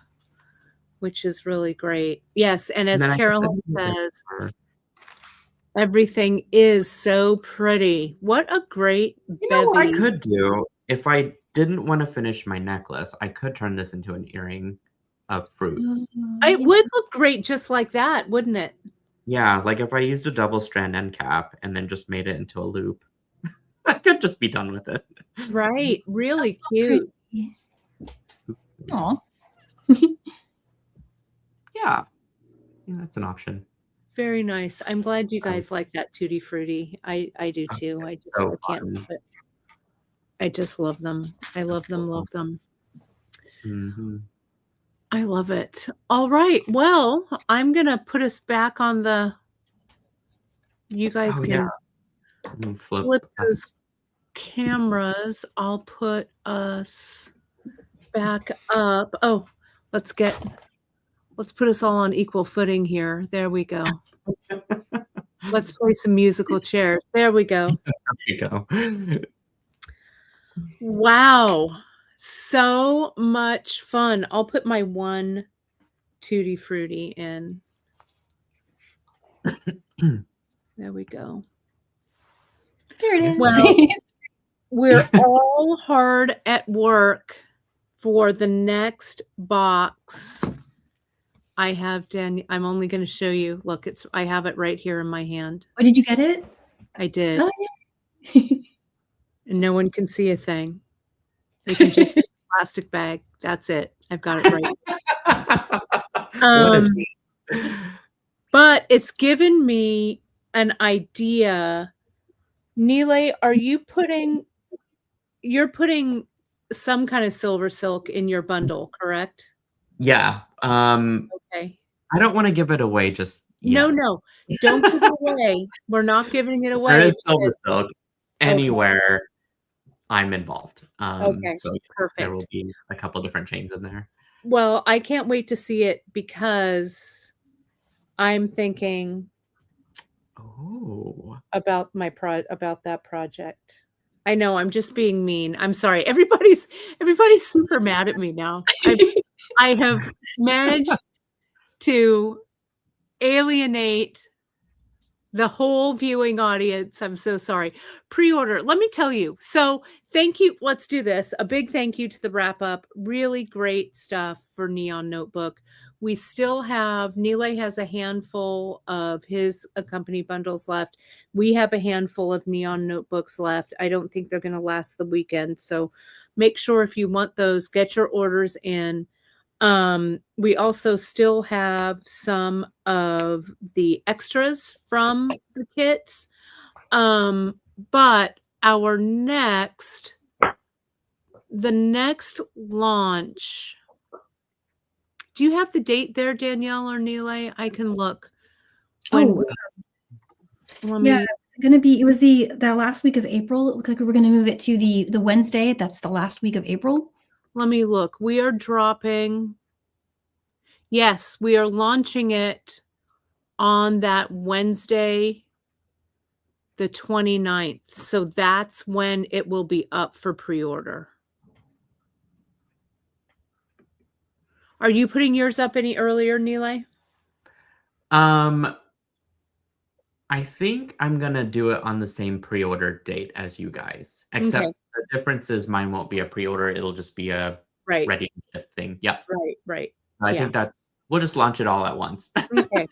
[SPEAKER 1] which is really great. Yes, and as Carolyn says, everything is so pretty. What a great bevy.
[SPEAKER 3] What I could do if I didn't want to finish my necklace, I could turn this into an earring of fruits.
[SPEAKER 1] It would look great just like that, wouldn't it?
[SPEAKER 3] Yeah, like if I used a double strand end cap and then just made it into a loop, I could just be done with it.
[SPEAKER 1] Right, really cute.
[SPEAKER 2] Aw.
[SPEAKER 3] Yeah, that's an option.
[SPEAKER 1] Very nice. I'm glad you guys like that Tutti Frutti. I do too. I just
[SPEAKER 3] so
[SPEAKER 1] can't help it. I just love them. I love them, love them. I love it. All right. Well, I'm going to put us back on the, you guys can flip those cameras. I'll put us back up. Oh, let's put us all on equal footing here. There we go. Let's play some musical chairs. There we go.
[SPEAKER 3] There you go.
[SPEAKER 1] Wow. So much fun. I'll put my one Tutti Frutti in. There we go.
[SPEAKER 2] There it is.
[SPEAKER 1] Well, we're all hard at work for the next box. I have I'm only going to show you. Look, I have it right here in my hand.
[SPEAKER 2] Oh, did you get it?
[SPEAKER 1] I did.
[SPEAKER 2] Oh, yeah.
[SPEAKER 1] And no one can see a thing. They can just see a plastic bag. That's it. I've got it right. But it's given me an idea. Neela, you're putting some kind of silver silk in your bundle, correct?
[SPEAKER 3] Yeah.
[SPEAKER 1] Okay.
[SPEAKER 3] I don't want to give it away just yet.
[SPEAKER 1] No. Don't give it away. We're not giving it away.
[SPEAKER 3] There is silver silk anywhere I'm involved.
[SPEAKER 1] Okay.
[SPEAKER 3] So
[SPEAKER 1] perfect.
[SPEAKER 3] There will be a couple different chains in there.
[SPEAKER 1] Well, I can't wait to see it because I'm thinking about about that project. I know I'm just being mean. I'm sorry. Everybody's super mad at me now. I have managed to alienate the whole viewing audience. I'm so sorry. Pre-order. Let me tell you. So thank you. Let's do this. A big thank you to the Wrapup. Really great stuff for Neon Notebook. We still have, Neela has a handful of his accompany bundles left. We have a handful of Neon Notebooks left. I don't think they're going to last the weekend. So make sure if you want those, get your orders in. We also still have some of the extras from the kits. But the next launch, do you have the date there, Danielle or Neela? I can look.
[SPEAKER 2] Yeah, it's going to be, it was the last week of April. It looked like we were going to move it to the Wednesday. That's the last week of April.
[SPEAKER 1] Let me look. We are dropping. Yes, we are launching it on that Wednesday, the 29th. So that's when it will be up for pre-order. Are you putting yours up any earlier, Nile?
[SPEAKER 3] I think I'm gonna do it on the same pre-order date as you guys, except
[SPEAKER 1] Okay.
[SPEAKER 3] the difference is mine won't be a pre-order. It'll just be a
[SPEAKER 1] Right.
[SPEAKER 3] ready to ship thing. Yep.
[SPEAKER 1] Right.
[SPEAKER 3] I
[SPEAKER 1] Yeah.
[SPEAKER 3] think we'll just launch it all at once.
[SPEAKER 1] Okay.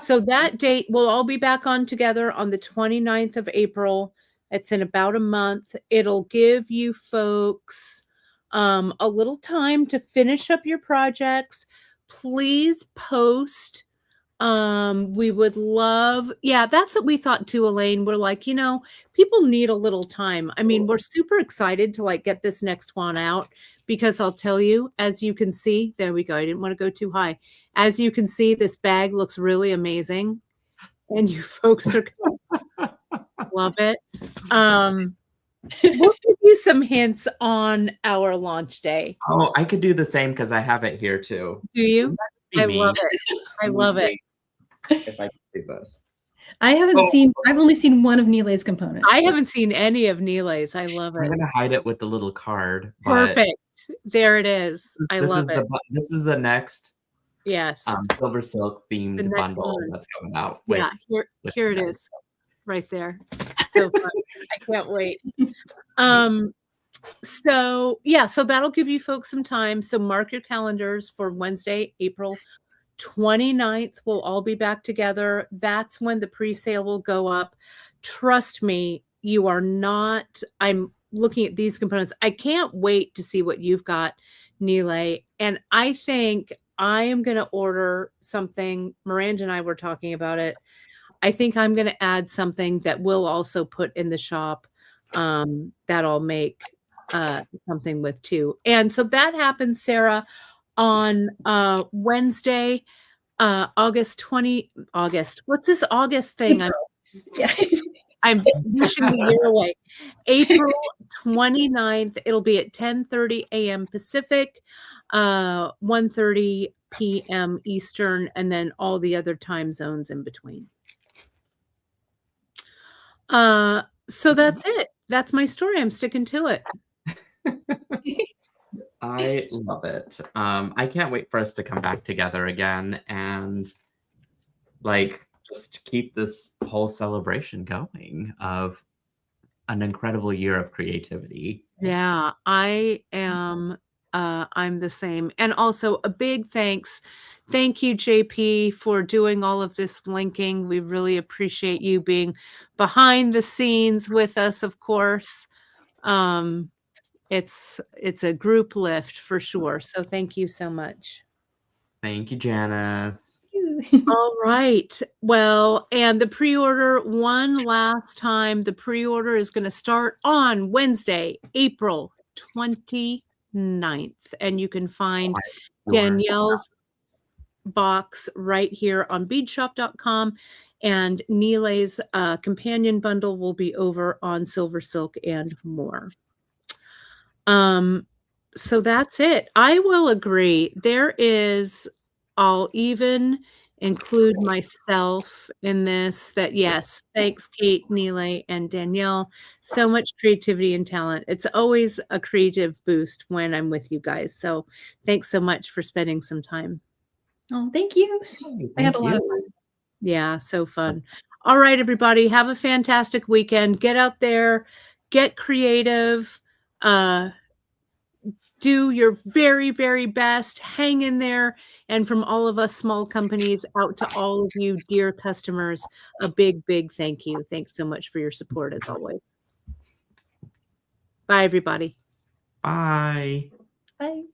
[SPEAKER 1] So that date, we'll all be back on together on the 29th of April. It's in about a month. It'll give you folks a little time to finish up your projects. Please post. We would love, yeah, that's what we thought too, Elaine. We're like, people need a little time. I mean, we're super excited to like get this next one out because I'll tell you, as you can see, there we go. I didn't want to go too high. As you can see, this bag looks really amazing and you folks are gonna love it. We'll give you some hints on our launch day.
[SPEAKER 3] Oh, I could do the same because I have it here too.
[SPEAKER 1] Do you?
[SPEAKER 3] Be
[SPEAKER 1] I
[SPEAKER 3] me.
[SPEAKER 1] love it. I love it.
[SPEAKER 3] If I can do this.
[SPEAKER 2] I've only seen one of Nile's components.
[SPEAKER 1] I haven't seen any of Nile's. I love it.
[SPEAKER 3] I'm gonna hide it with the little card.
[SPEAKER 1] Perfect. There it is. I love it.
[SPEAKER 3] This is the next
[SPEAKER 1] Yes.
[SPEAKER 3] silver silk themed bundle
[SPEAKER 1] one.
[SPEAKER 3] That's coming out.
[SPEAKER 1] Yeah, here it is. Right there. So fun. I can't wait. So that'll give you folks some time. So mark your calendars for Wednesday, April 29th. We'll all be back together. That's when the pre-sale will go up. Trust me, you are not. I'm looking at these components. I can't wait to see what you've got, Nile. And I think I am going to order something. Miranda and I were talking about it. I think I'm going to add something that we'll also put in the shop that I'll make something with too. And so that happens, Sarah, on Wednesday, August. What's this August thing? I'm wishing the year away. April 29th. It'll be at 10:30 a.m. Pacific, 1:30 p.m. Eastern, and then all the other time zones in between. So that's it. That's my story. I'm sticking to it.
[SPEAKER 3] I love it. I can't wait for us to come back together again and just keep this whole celebration going of an incredible year of creativity.
[SPEAKER 1] Yeah, I am. I'm the same. And also a big thanks. Thank you, JP, for doing all of this linking. We really appreciate you being behind the scenes with us, of course. It's a group lift for sure. So thank you so much.
[SPEAKER 3] Thank you, Janice.
[SPEAKER 1] All right. Well, and the pre-order one last time, the pre-order is going to start on Wednesday, April 29th. And you can find Danielle's box right here on beadshop.com. And Nile's companion bundle will be over on Silver Silk and More. So that's it. I will agree. I'll even include myself in this, that yes, thanks Kate, Nile, and Danielle. So much creativity and talent. It's always a creative boost when I'm with you guys. So thanks so much for spending some time.
[SPEAKER 2] Oh, thank you. I had a lot of fun.
[SPEAKER 1] Yeah, so fun. All right, everybody, have a fantastic weekend. Get out there, get creative, do your very, very best, hang in there. And from all of us small companies out to all of you dear customers, a big, big thank you. Thanks so much for your support as always. Bye, everybody.
[SPEAKER 3] Bye.
[SPEAKER 2] Bye.